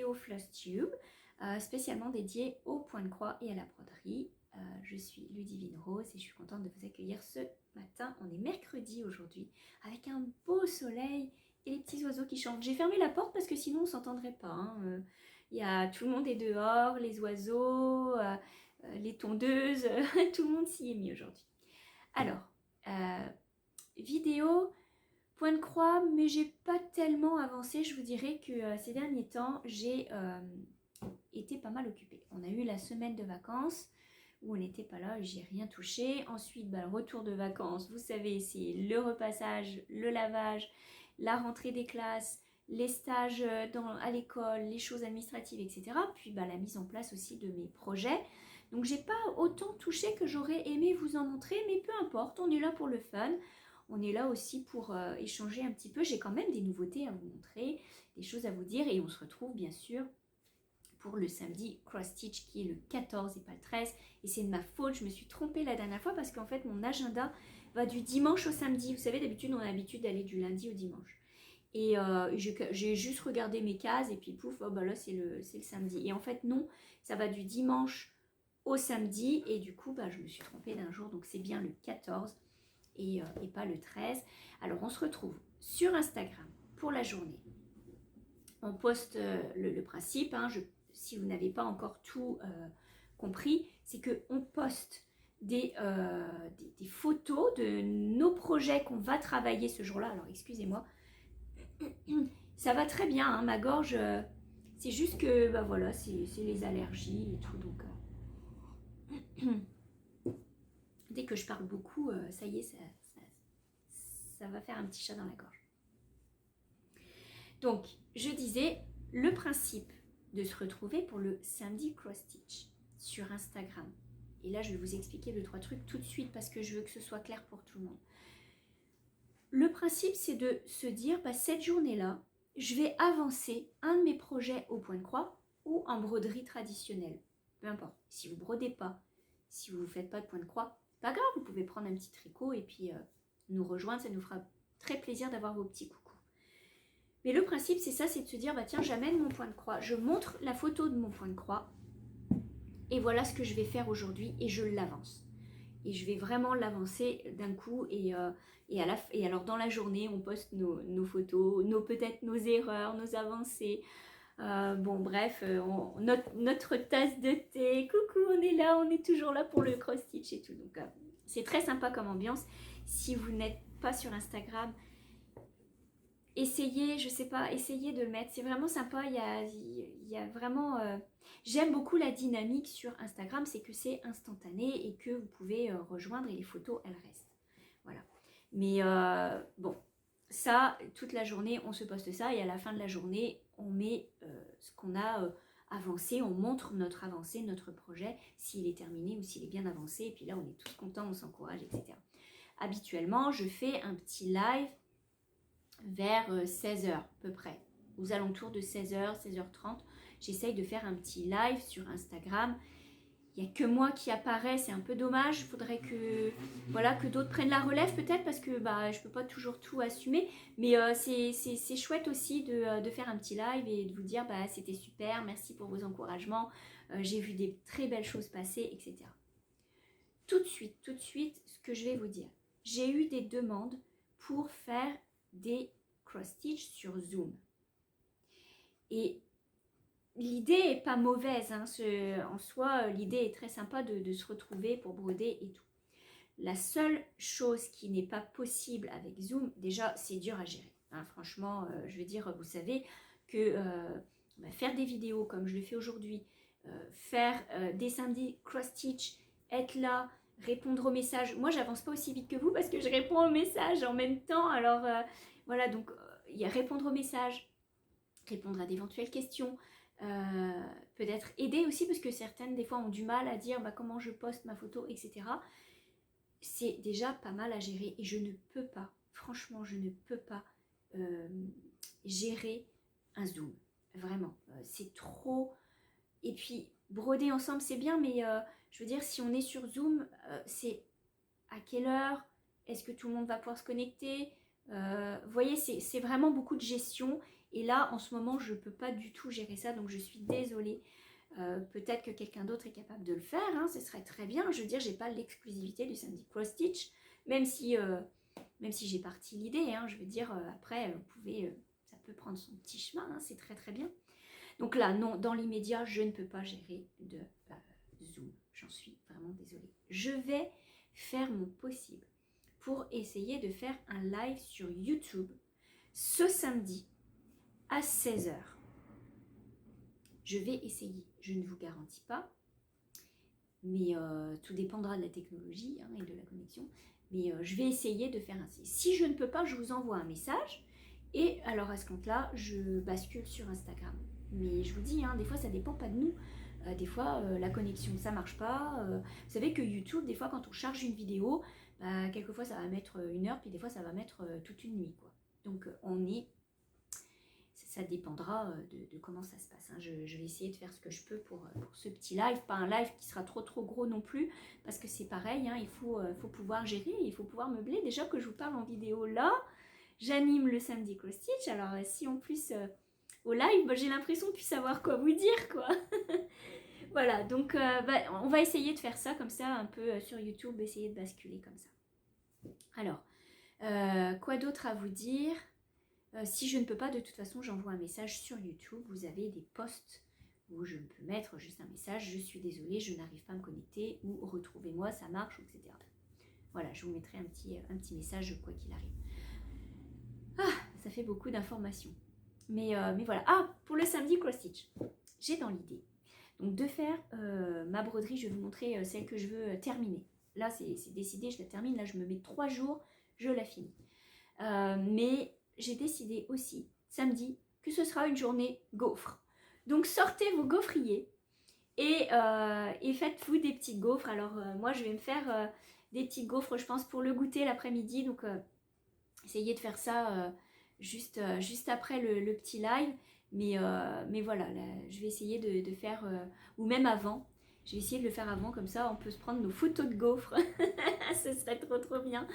vidéo Flosstube, spécialement dédiée au point de croix et à la broderie. Je suis Ludivine Rose et je suis contente de vous accueillir ce matin. On est mercredi aujourd'hui avec un beau soleil et les petits oiseaux qui chantent. J'ai fermé la porte parce que sinon on ne s'entendrait pas. Hein. Tout le monde est dehors, les oiseaux, les tondeuses, tout le monde s'y est mis aujourd'hui. Alors, vidéo point de croix, mais j'ai pas tellement avancé. Je vous dirais que ces derniers temps, j'ai été pas mal occupée. On a eu la semaine de vacances où on n'était pas là et j'ai rien touché. Ensuite, le retour de vacances, vous savez, c'est le repassage, le lavage, la rentrée des classes, les stages à l'école, les choses administratives, etc. Puis la mise en place aussi de mes projets. Donc j'ai pas autant touché que j'aurais aimé vous en montrer, mais peu importe, on est là pour le fun. On est là aussi pour échanger un petit peu. J'ai quand même des nouveautés à vous montrer, des choses à vous dire. Et on se retrouve bien sûr pour le samedi Cross Stitch qui est le 14 et pas le 13. Et c'est de ma faute, je me suis trompée la dernière fois parce qu'en fait mon agenda va du dimanche au samedi. Vous savez, d'habitude on a l'habitude d'aller du lundi au dimanche. Et j'ai juste regardé mes cases et puis pouf, là c'est le samedi. Et en fait non, ça va du dimanche au samedi. Et du coup je me suis trompée d'un jour. Donc c'est bien le 14 et pas le 13. Alors on se retrouve sur Instagram pour la journée. On poste le principe, hein, si vous n'avez pas encore tout compris, c'est qu'on poste des photos de nos projets qu'on va travailler ce jour-là. Alors excusez-moi, ça va très bien, hein, ma gorge, c'est juste que voilà, c'est les allergies et tout. Donc dès que je parle beaucoup, ça y est, ça va faire un petit chat dans la gorge. Donc, je disais, le principe de se retrouver pour le samedi Cross Stitch sur Instagram. Et là, je vais vous expliquer 2-3 trucs tout de suite parce que je veux que ce soit clair pour tout le monde. Le principe, c'est de se dire, cette journée-là, je vais avancer un de mes projets au point de croix ou en broderie traditionnelle. Peu importe. Si vous ne brodez pas, si vous ne faites pas de point de croix, pas grave, vous pouvez prendre un petit tricot et puis nous rejoindre. Ça nous fera très plaisir d'avoir vos petits coucous. Mais le principe, c'est ça, c'est de se dire, tiens, j'amène mon point de croix, je montre la photo de mon point de croix, et voilà ce que je vais faire aujourd'hui, et je l'avance. Et je vais vraiment l'avancer d'un coup, et alors dans la journée, on poste nos photos, peut-être nos erreurs, nos avancées, bref, notre tasse de thé, coucou, on est là, on est toujours là pour le cross stitch et tout. Donc c'est très sympa comme ambiance. Si vous n'êtes pas sur Instagram, essayez, je sais pas, essayez de le mettre. C'est vraiment sympa. Il y a vraiment... J'aime beaucoup la dynamique sur Instagram. C'est que c'est instantané et que vous pouvez rejoindre et les photos, elles restent. Voilà. Mais ça, toute la journée, on se poste ça. Et à la fin de la journée, on met ce qu'on a avancé. On montre notre avancée, notre projet, s'il est terminé ou s'il est bien avancé. Et puis là, on est tous contents, on s'encourage, etc. Habituellement, je fais un petit live vers 16h à peu près, aux alentours de 16h, 16h30, j'essaye de faire un petit live sur Instagram. Il n'y a que moi qui apparaît, c'est un peu dommage, il faudrait que d'autres prennent la relève peut-être parce que je ne peux pas toujours tout assumer, mais c'est chouette aussi de faire un petit live et de vous dire c'était super, merci pour vos encouragements, j'ai vu des très belles choses passer, etc. Tout de suite, ce que je vais vous dire, j'ai eu des demandes pour faire des cross-stitch sur Zoom. Et l'idée est pas mauvaise, hein, en soi, l'idée est très sympa de se retrouver pour broder et tout. La seule chose qui n'est pas possible avec Zoom, déjà, c'est dur à gérer. Hein, franchement, je veux dire, vous savez que faire des vidéos comme je le fais aujourd'hui, faire des samedis cross-stitch, être là, répondre aux messages. Moi, j'avance pas aussi vite que vous parce que je réponds aux messages en même temps. Alors, voilà, donc, il y a répondre aux messages, répondre à d'éventuelles questions, peut-être aider aussi parce que certaines, des fois, ont du mal à dire comment je poste ma photo, etc. C'est déjà pas mal à gérer et je ne peux pas, franchement, je ne peux pas gérer un Zoom. Vraiment, c'est trop... Et puis, broder ensemble, c'est bien, mais je veux dire, si on est sur Zoom, c'est à quelle heure? Est-ce que tout le monde va pouvoir se connecter? Vous voyez, c'est vraiment beaucoup de gestion Et là, en ce moment, je ne peux pas du tout gérer ça, donc je suis désolée. Peut-être que quelqu'un d'autre est capable de le faire, hein, ce serait très bien. Je veux dire, j'ai pas l'exclusivité du samedi cross stitch, même si j'ai parti l'idée, hein, je veux dire, après, vous pouvez, ça peut prendre son petit chemin, hein, c'est très très bien. Donc là, non, dans l'immédiat, je ne peux pas gérer de Zoom, j'en suis vraiment désolée. Je vais faire mon possible pour essayer de faire un live sur YouTube ce samedi à 16 h. Je vais essayer, je ne vous garantis pas, mais tout dépendra de la technologie, hein, et de la connexion. Mais je vais essayer de faire ainsi. Si je ne peux pas, je vous envoie un message. Et alors à ce compte-là, je bascule sur Instagram. Mais je vous dis, hein, des fois ça dépend pas de nous. Des fois la connexion ça marche pas. Vous savez que YouTube, des fois quand on charge une vidéo, bah, quelquefois ça va mettre 1 heure, puis des fois ça va mettre toute une nuit, quoi. Donc ça dépendra de comment ça se passe, hein. Je vais essayer de faire ce que je peux pour ce petit live, pas un live qui sera trop gros non plus, parce que c'est pareil, hein, il faut pouvoir gérer, il faut pouvoir meubler. Déjà que je vous parle en vidéo là, j'anime le samedi cross stitch, alors si en plus au live, bah, j'ai l'impression de plus savoir quoi vous dire, quoi. Voilà, donc on va essayer de faire ça comme ça, un peu sur YouTube, essayer de basculer comme ça. Alors, quoi d'autre à vous dire ? Si je ne peux pas, de toute façon, j'envoie un message sur YouTube. Vous avez des posts où je peux mettre juste un message. Je suis désolée, je n'arrive pas à me connecter, ou retrouvez-moi, ça marche, etc. Voilà, je vous mettrai un petit message quoi qu'il arrive. Ah, ça fait beaucoup d'informations. Mais voilà. Ah, pour le samedi cross stitch, j'ai dans l'idée donc de faire ma broderie. Je vais vous montrer celle que je veux terminer. Là, c'est décidé, je la termine. Là, je me mets 3 jours, je la finis. Mais j'ai décidé aussi, samedi, que ce sera une journée gaufre. Donc sortez vos gaufriers et faites-vous des petits gaufres. Alors moi, je vais me faire des petits gaufres, je pense, pour le goûter l'après-midi. Donc essayez de faire ça juste après le petit live. Mais voilà, là, je vais essayer de faire, ou même avant. Je vais essayer de le faire avant, comme ça on peut se prendre nos photos de gaufres. Ce serait trop bien.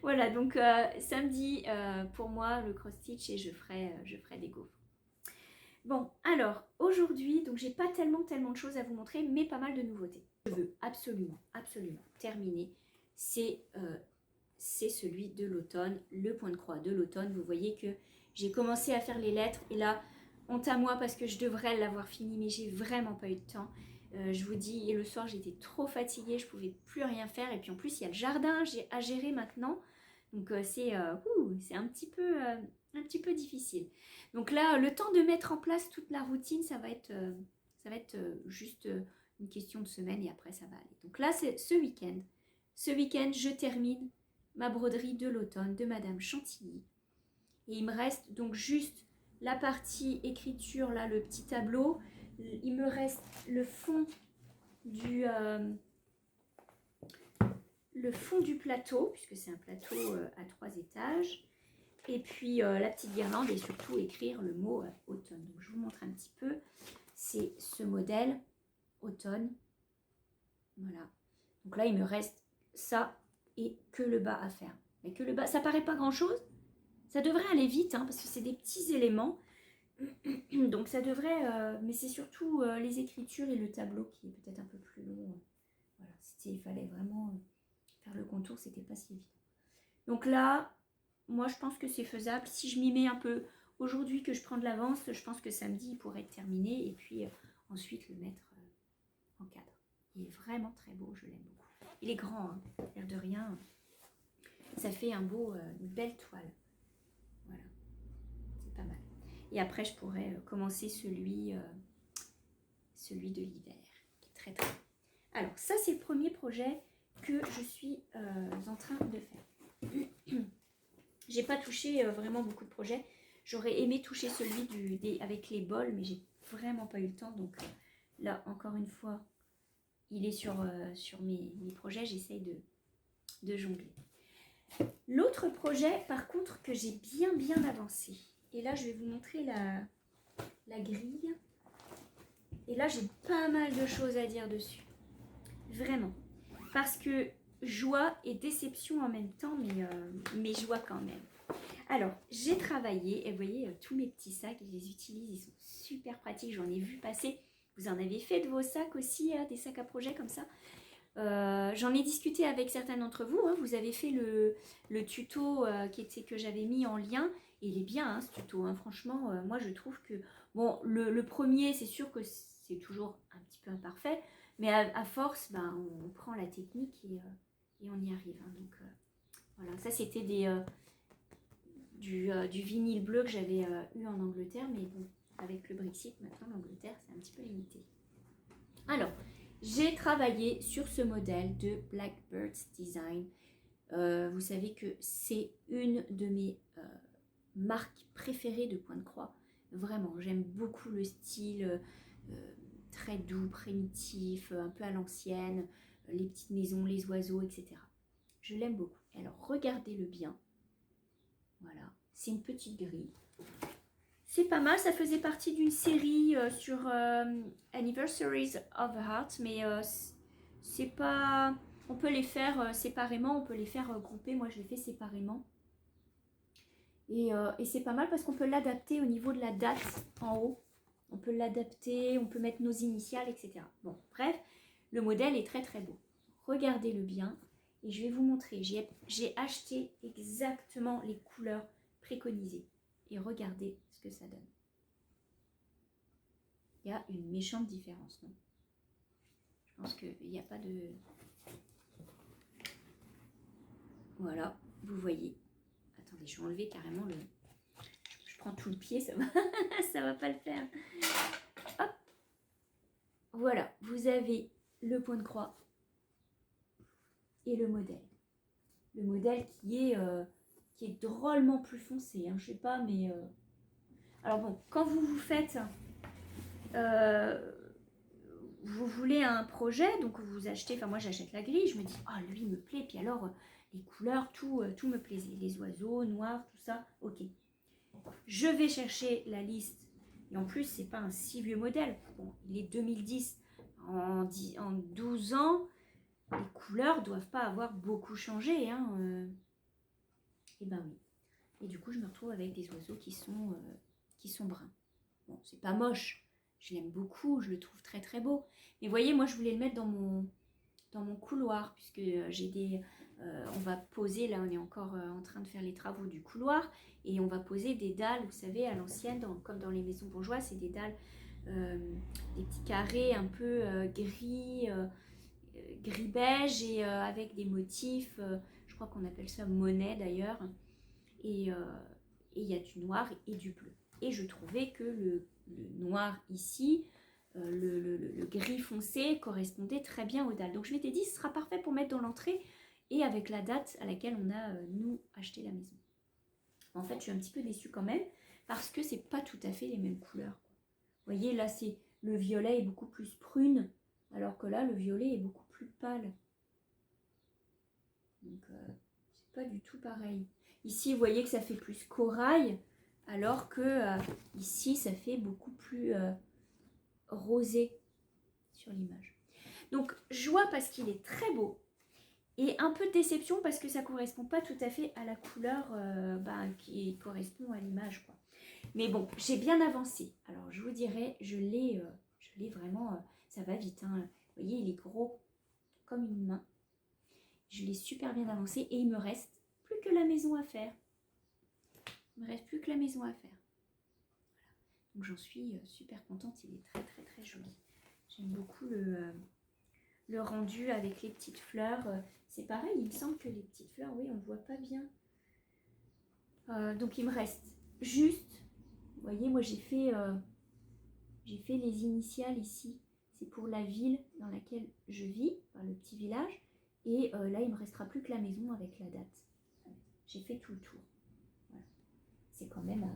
Voilà, donc samedi pour moi le cross stitch, et je ferai des gaufres. Bon, alors aujourd'hui, donc j'ai pas tellement de choses à vous montrer, mais pas mal de nouveautés. Je veux absolument terminer. C'est celui de l'automne, le point de croix de l'automne. Vous voyez que j'ai commencé à faire les lettres, et là, honte à moi parce que je devrais l'avoir fini, mais j'ai vraiment pas eu de temps. Je vous dis, et le soir j'étais trop fatiguée, je pouvais plus rien faire, et puis en plus il y a le jardin à gérer maintenant, donc c'est un petit peu difficile. Donc là, le temps de mettre en place toute la routine, ça va être juste une question de semaine, et après ça va aller. Donc là, c'est ce week-end, je termine ma broderie de l'automne de Madame Chantilly, et il me reste donc juste la partie écriture, là, le petit tableau. Il me reste le fond du plateau, puisque c'est un plateau à 3 étages. Et puis la petite guirlande, et surtout écrire le mot automne. Donc je vous montre un petit peu. C'est ce modèle automne. Voilà. Donc là, il me reste ça et que le bas à faire. Mais que le bas, ça paraît pas grand-chose. Ça devrait aller vite, hein, parce que c'est des petits éléments. Donc ça devrait, mais c'est surtout les écritures et le tableau qui est peut-être un peu plus long. Voilà, il fallait vraiment faire le contour, c'était pas si évident. Donc là, moi je pense que c'est faisable. Si je m'y mets un peu aujourd'hui, que je prends de l'avance, je pense que samedi il pourrait être terminé, et puis ensuite le mettre en cadre. Il est vraiment très beau, je l'aime beaucoup. Il est grand, hein, l'air de rien. Ça fait une belle toile. Voilà, c'est pas mal. Et après, je pourrais commencer celui de l'hiver, qui est très très bien. Alors, ça, c'est le premier projet que je suis en train de faire. J'ai pas touché vraiment beaucoup de projets. J'aurais aimé toucher celui avec les bols, mais j'ai vraiment pas eu le temps. Donc là, encore une fois, il est sur mes projets. J'essaye de jongler. L'autre projet, par contre, que j'ai bien avancé. Et là, je vais vous montrer la grille. Et là, j'ai pas mal de choses à dire dessus. Vraiment. Parce que joie et déception en même temps, mais joie quand même. Alors, j'ai travaillé, et vous voyez, tous mes petits sacs, je les utilise, ils sont super pratiques, j'en ai vu passer. Vous en avez fait de vos sacs aussi, des sacs à projet comme ça? J'en ai discuté avec certains d'entre vous, hein. Vous avez fait le tuto que j'avais mis en lien, et il est bien hein, ce tuto, hein. Franchement, moi je trouve que, bon, le premier, c'est sûr que c'est toujours un petit peu imparfait, mais à force, ben, on prend la technique et on y arrive, hein. Donc voilà, ça c'était du vinyle bleu que j'avais eu en Angleterre, mais bon, avec le Brexit, maintenant l'Angleterre, c'est un petit peu limité. Alors, j'ai travaillé sur ce modèle de Blackbird's Design. Vous savez que c'est une de mes marques préférées de point de croix. Vraiment, j'aime beaucoup le style très doux, primitif, un peu à l'ancienne, les petites maisons, les oiseaux, etc. Je l'aime beaucoup. Alors, regardez-le bien. Voilà, c'est une petite grille. C'est pas mal, ça faisait partie d'une série sur Anniversaries of Heart, mais c'est pas... On peut les faire séparément, on peut les faire grouper, moi je les fais séparément. Et c'est pas mal parce qu'on peut l'adapter au niveau de la date en haut. On peut l'adapter, on peut mettre nos initiales, etc. Bon, bref, le modèle est très très beau. Regardez-le bien et je vais vous montrer. J'ai acheté exactement les couleurs préconisées. Et regardez ce que ça donne. Il y a une méchante différence, non? Je pense qu'il n'y a pas de... Voilà, vous voyez. Attendez, je vais enlever carrément le... Je prends tout le pied, ça va, ça va pas le faire. Hop. Voilà, vous avez le point de croix et le modèle. Le modèle qui est drôlement plus foncé, hein, je sais pas, mais... Alors bon, quand vous faites... vous voulez un projet, donc vous achetez, enfin moi j'achète la grille, je me dis, ah lui il me plaît, puis alors les couleurs, tout me plaisait, les oiseaux, noirs, tout ça, ok. Je vais chercher la liste, et en plus c'est pas un si vieux modèle, bon, il est 2010, en 12 ans, les couleurs doivent pas avoir beaucoup changé, hein, et ben oui. Et du coup je me retrouve avec des oiseaux qui sont bruns. Bon, c'est pas moche, je l'aime beaucoup, je le trouve très très beau. Mais vous voyez, moi je voulais le mettre dans mon couloir, puisque j'ai des... on va poser, là on est encore en train de faire les travaux du couloir, et on va poser des dalles, vous savez, à l'ancienne, comme dans les maisons bourgeoises, c'est des dalles, des petits carrés un peu gris beige, et avec des motifs, je crois qu'on appelle ça monnaie d'ailleurs, et il y a du noir et du bleu. Et je trouvais que le noir ici, le gris foncé correspondait très bien aux dalles. Donc je m'étais dit, ce sera parfait pour mettre dans l'entrée et avec la date à laquelle on a, nous, acheté la maison. En fait, je suis un petit peu déçue quand même parce que c'est pas tout à fait les mêmes couleurs. Vous voyez, là, le violet est beaucoup plus prune, alors que là, le violet est beaucoup plus pâle. Donc, c'est pas du tout pareil. Ici, vous voyez que ça fait plus corail, alors que ici, ça fait beaucoup plus rosé sur l'image. Donc, joie parce qu'il est très beau, et un peu de déception parce que ça ne correspond pas tout à fait à la couleur qui correspond à l'image, quoi. Mais bon, j'ai bien avancé. Alors, je vous dirais, je l'ai vraiment... ça va vite, hein. Vous voyez, il est gros comme une main. Je l'ai super bien avancé et il me reste plus que la maison à faire. Il me reste plus que la maison à faire. Voilà. Donc j'en suis super contente. Il est très très très joli. J'aime beaucoup le rendu avec les petites fleurs. C'est pareil, il me semble que les petites fleurs, oui, on ne voit pas bien. Donc il me reste juste, vous voyez, moi j'ai fait les initiales ici. C'est pour la ville dans laquelle je vis, enfin, le petit village. Et là, il ne me restera plus que la maison avec la date. J'ai fait tout le tour. Voilà. C'est quand même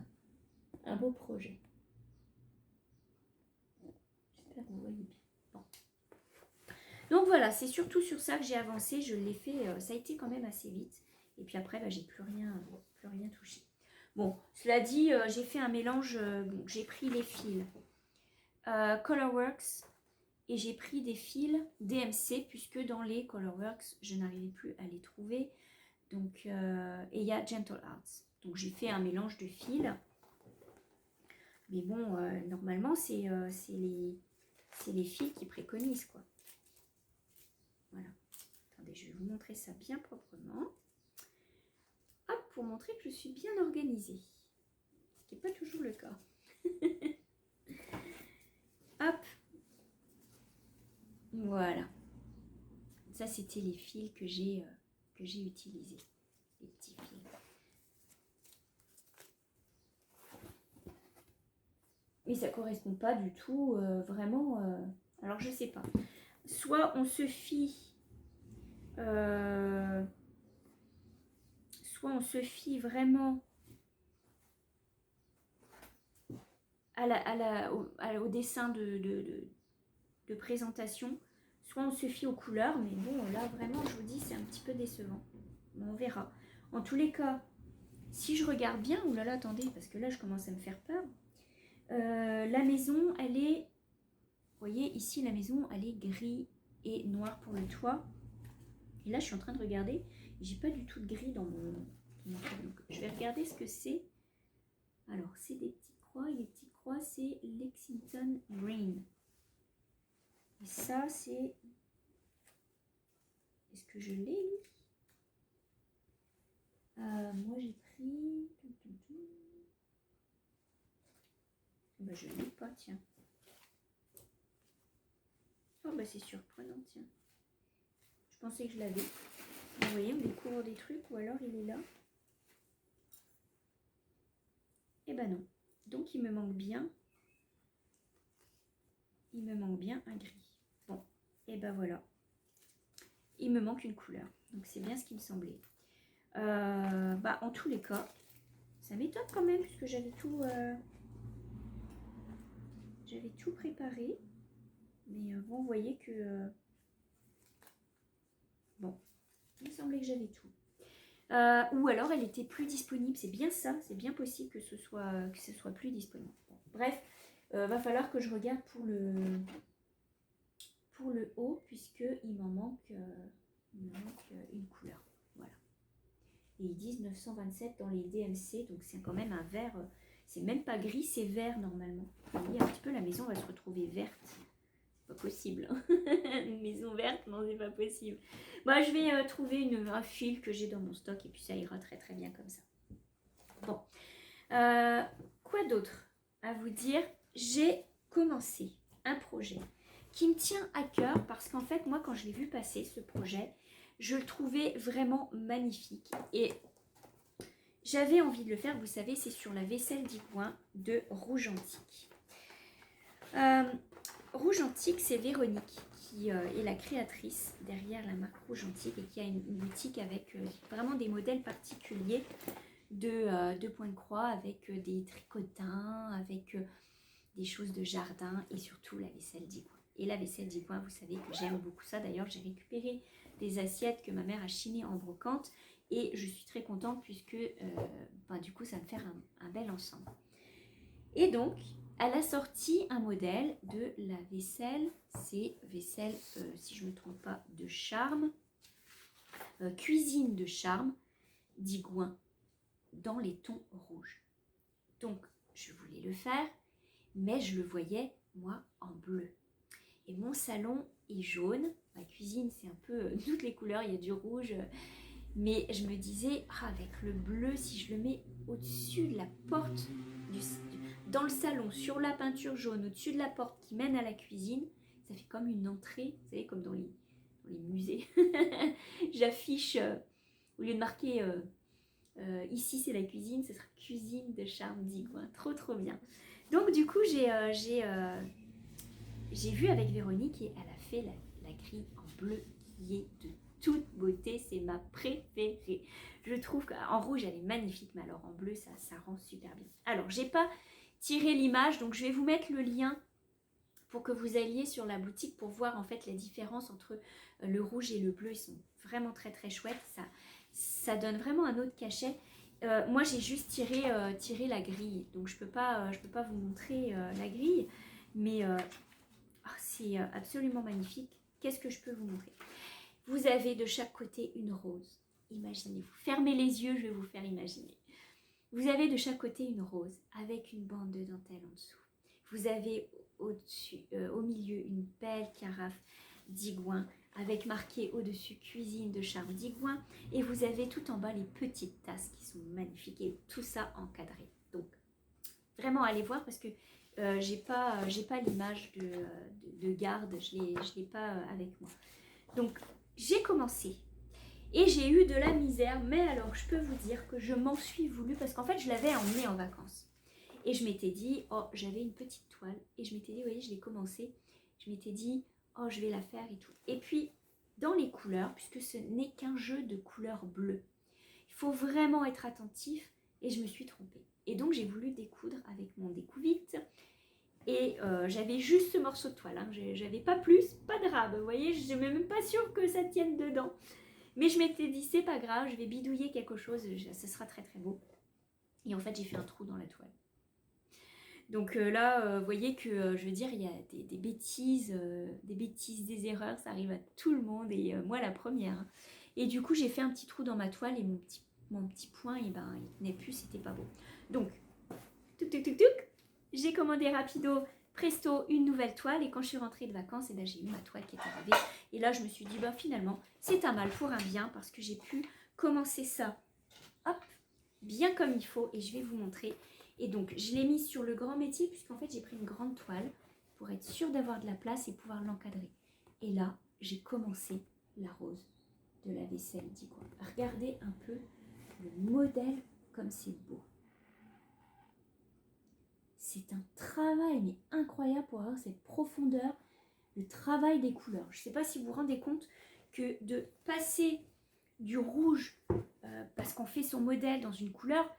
un beau projet. J'espère que vous voyez bien. Bon. Donc voilà, c'est surtout sur ça que j'ai avancé. Je l'ai fait, ça a été quand même assez vite. Et puis après, j'ai plus rien touché. Bon, cela dit, j'ai fait un mélange. J'ai pris les fils Colorworks et j'ai pris des fils DMC, puisque dans les Colorworks, je n'arrivais plus à les trouver. Donc, et il y a Gentle Arts. Donc j'ai fait un mélange de fils. Mais bon, normalement, c'est les fils qui préconisent, quoi. Voilà. Attendez, je vais vous montrer ça bien proprement. Hop, pour montrer que je suis bien organisée. Ce qui n'est pas toujours le cas. Hop. Voilà. Ça, c'était les fils que j'ai utilisés. Les petits fils. Mais ça ne correspond pas du tout vraiment. Alors, je ne sais pas. Soit on se fie... soit on se fie vraiment au dessin de présentation, soit on se fie aux couleurs, mais bon, là vraiment, je vous dis, c'est un petit peu décevant. Mais on verra. En tous les cas, si je regarde bien, oulala, attendez, parce que là, je commence à me faire peur. La maison, elle est, vous voyez, ici, la maison, elle est gris et noir pour le toit. Et là, je suis en train de regarder, j'ai pas du tout de gris dans mon toit. Donc, je vais regarder ce que c'est. Alors, c'est des petits croix, et les petits croix, c'est Lexington Green. Et ça, c'est... Est-ce que je l'ai, lui? Moi, j'ai pris... Ben, je ne l'ai pas, tiens. Oh, bah c'est surprenant, tiens. Je pensais que je l'avais. Vous voyez, on découvre des trucs, ou alors il est là. Eh ben non. Donc, il me manque bien... Il me manque bien un gris. Bon, et ben voilà. Il me manque une couleur. Donc c'est bien ce qui me semblait. Bah, en tous les cas, ça m'étonne quand même puisque j'avais tout préparé. Mais bon, vous voyez que... bon, il me semblait que j'avais tout. Ou alors elle était plus disponible. C'est bien ça, c'est bien possible que ce soit plus disponible. Bon, bref, va falloir que je regarde pour le haut puisqu'il m'en manque, une couleur. Voilà. Et ils disent 927 dans les DMC, donc c'est quand même un vert, c'est même pas gris, c'est vert normalement. Vous voyez un petit peu, la maison va se retrouver verte. C'est pas possible. Une maison verte, non, c'est pas possible. Moi, je vais trouver un fil que j'ai dans mon stock et puis ça ira très très bien comme ça. Bon. Quoi d'autre à vous dire? J'ai commencé un projet qui me tient à cœur parce qu'en fait, moi, quand je l'ai vu passer, ce projet, je le trouvais vraiment magnifique et j'avais envie de le faire. Vous savez, c'est sur la vaisselle Digoin de Rouge Antique. Rouge Antique, c'est Véronique qui est la créatrice derrière la marque Rouge Antique et qui a une boutique avec vraiment des modèles particuliers de points de croix avec des tricotins, avec des choses de jardin et surtout la vaisselle Digoin. Et la vaisselle Digoin, vous savez que j'aime beaucoup ça. D'ailleurs, j'ai récupéré des assiettes que ma mère a chinées en brocante et je suis très contente puisque du coup, ça va me faire un bel ensemble. Et donc, elle a sorti un modèle de la vaisselle. C'est vaisselle, si je ne me trompe pas, de charme. Cuisine de charme Digoin dans les tons rouges. Donc, je voulais le faire, mais je le voyais, moi, en bleu. Et mon salon est jaune. Ma cuisine, c'est un peu toutes les couleurs. Il y a du rouge. Mais je me disais, avec le bleu, si je le mets au-dessus de la porte, dans le salon, sur la peinture jaune, au-dessus de la porte qui mène à la cuisine, ça fait comme une entrée, vous savez, comme dans les musées. J'affiche, au lieu de marquer ici c'est la cuisine, ce sera cuisine de charme Digoin. Trop trop bien. Donc du coup, j'ai vu avec Véronique et elle a fait la grille en bleu qui est de toute beauté, c'est ma préférée. Je trouve qu'en rouge elle est magnifique, mais alors en bleu ça rend super bien. Alors j'ai pas tiré l'image, donc je vais vous mettre le lien pour que vous alliez sur la boutique pour voir en fait la différence entre le rouge et le bleu. Ils sont vraiment très très chouettes, ça donne vraiment un autre cachet. Moi j'ai juste tiré la grille, donc je peux pas vous montrer la grille, mais c'est absolument magnifique. Qu'est-ce que je peux vous montrer? Vous avez de chaque côté une rose. Imaginez-vous. Fermez les yeux, je vais vous faire imaginer. Vous avez de chaque côté une rose avec une bande de dentelle en dessous. Vous avez au milieu une belle carafe d'Igouin avec marqué au-dessus cuisine de charme d'Igouin. Et vous avez tout en bas les petites tasses qui sont magnifiques et tout ça encadré. Donc vraiment allez voir parce que j'ai pas l'image de garde, je l'ai pas avec moi. Donc j'ai commencé et j'ai eu de la misère, mais alors je peux vous dire que je m'en suis voulu parce qu'en fait je l'avais emmené en vacances. Et je m'étais dit, oh j'avais une petite toile et je m'étais dit, vous voyez je l'ai commencé, je m'étais dit, oh je vais la faire et tout. Et puis dans les couleurs, puisque ce n'est qu'un jeu de couleurs bleues, il faut vraiment être attentif et je me suis trompée. Et donc j'ai voulu découdre avec mon découvite et j'avais juste ce morceau de toile, hein. J'avais pas plus, pas de rab, vous voyez, je suis même pas sûre que ça tienne dedans. Mais je m'étais dit, c'est pas grave, je vais bidouiller quelque chose, ce sera très très beau. Et en fait j'ai fait un trou dans la toile. Donc là, vous voyez que, je veux dire, il y a des bêtises, des erreurs, ça arrive à tout le monde, et moi la première. Hein. Et du coup, j'ai fait un petit trou dans ma toile, et mon petit point, et ben, il tenait plus, c'était pas beau. Donc, j'ai commandé rapido, presto, une nouvelle toile, et quand je suis rentrée de vacances, et ben, j'ai eu ma toile qui est arrivée. Et là, je me suis dit, bah, finalement, c'est un mal pour un bien, parce que j'ai pu commencer ça, hop, bien comme il faut, et je vais vous montrer. Et donc, je l'ai mis sur le grand métier, puisqu'en fait, j'ai pris une grande toile pour être sûre d'avoir de la place et pouvoir l'encadrer. Et là, j'ai commencé la rose de la vaisselle d'Igouin. Regardez un peu le modèle, comme c'est beau. C'est un travail, mais incroyable pour avoir cette profondeur, le travail des couleurs. Je ne sais pas si vous vous rendez compte que de passer du rouge, parce qu'on fait son modèle dans une couleur,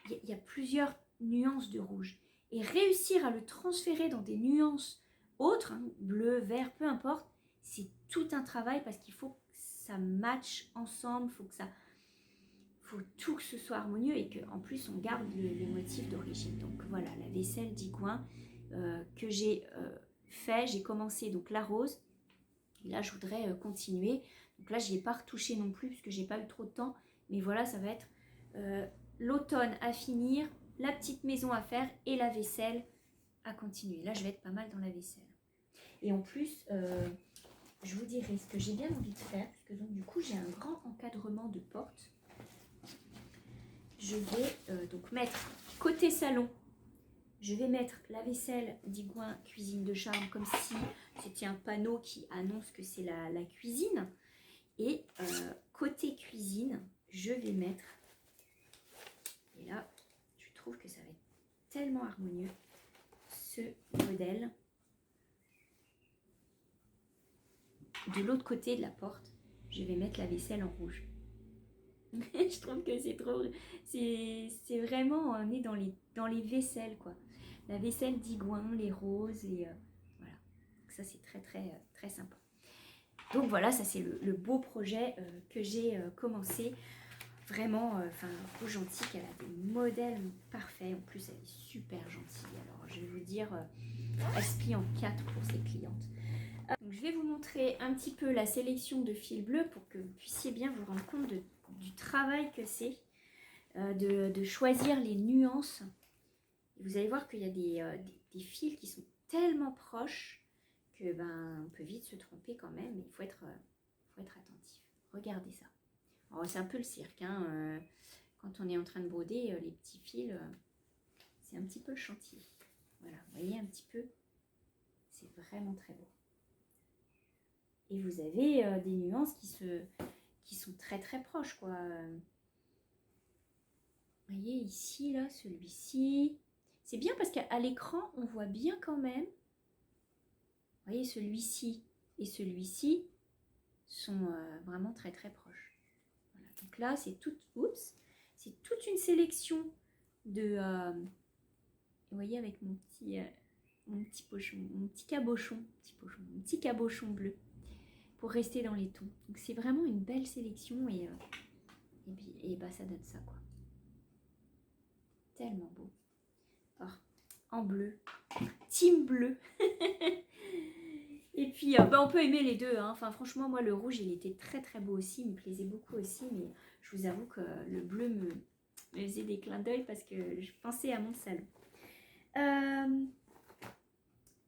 il y a plusieurs nuances de rouge. Et réussir à le transférer dans des nuances autres, hein, bleu, vert, peu importe, c'est tout un travail parce qu'il faut que ça matche ensemble, faut tout que ce soit harmonieux et qu'en plus on garde les motifs d'origine. Donc voilà, la vaisselle d'Igouin que j'ai fait, j'ai commencé donc la rose, et là je voudrais continuer. Donc là je n'y ai pas retouché non plus puisque j'ai pas eu trop de temps, mais voilà, ça va être l'automne à finir, la petite maison à faire et la vaisselle à continuer. Là je vais être pas mal dans la vaisselle. Et en plus, je vous dirai ce que j'ai bien envie de faire, parce que donc du coup j'ai un grand encadrement de porte. Je vais donc mettre côté salon, je vais mettre la vaisselle d'Igouin cuisine de charme comme si c'était un panneau qui annonce que c'est la cuisine. Et côté cuisine, je vais mettre, et là je trouve que ça va être tellement harmonieux, ce modèle. De l'autre côté de la porte, je vais mettre la vaisselle en rouge. Je trouve que c'est trop... C'est vraiment... On est dans les vaisselles, quoi. La vaisselle d'Igouin, les roses, et voilà. Donc ça, c'est très, très, très sympa. Donc voilà, ça, c'est le beau projet que j'ai commencé. Vraiment, enfin, trop gentille, qu'elle a des modèles parfaits. En plus, elle est super gentille. Alors, je vais vous dire, elle se plie en 4 pour ses clientes. Donc, je vais vous montrer un petit peu la sélection de fils bleus pour que vous puissiez bien vous rendre compte du travail que c'est de choisir les nuances. Et vous allez voir qu'il y a des fils qui sont tellement proches que ben, on peut vite se tromper quand même, mais il faut être attentif. Regardez ça. C'est un peu le cirque, hein, quand on est en train de broder, les petits fils, c'est un petit peu le chantier. Voilà, vous voyez un petit peu, c'est vraiment très beau. Et vous avez des nuances qui sont très très proches, quoi. Vous voyez ici, là, celui-ci. C'est bien parce qu'à l'écran, on voit bien quand même. Vous voyez, celui-ci et celui-ci sont vraiment très très proches. Voilà. Donc là, c'est toute une sélection de... vous voyez, avec mon petit pochon, mon petit cabochon bleu, pour rester dans les tons. Donc c'est vraiment une belle sélection et bah ça donne ça, quoi. Tellement beau. Oh, en bleu. Team bleu. Et puis bah, on peut aimer les deux, hein. Enfin franchement moi le rouge il était très très beau aussi, il me plaisait beaucoup aussi, mais je vous avoue que le bleu Je faisais des clins d'œil parce que je pensais à mon salon.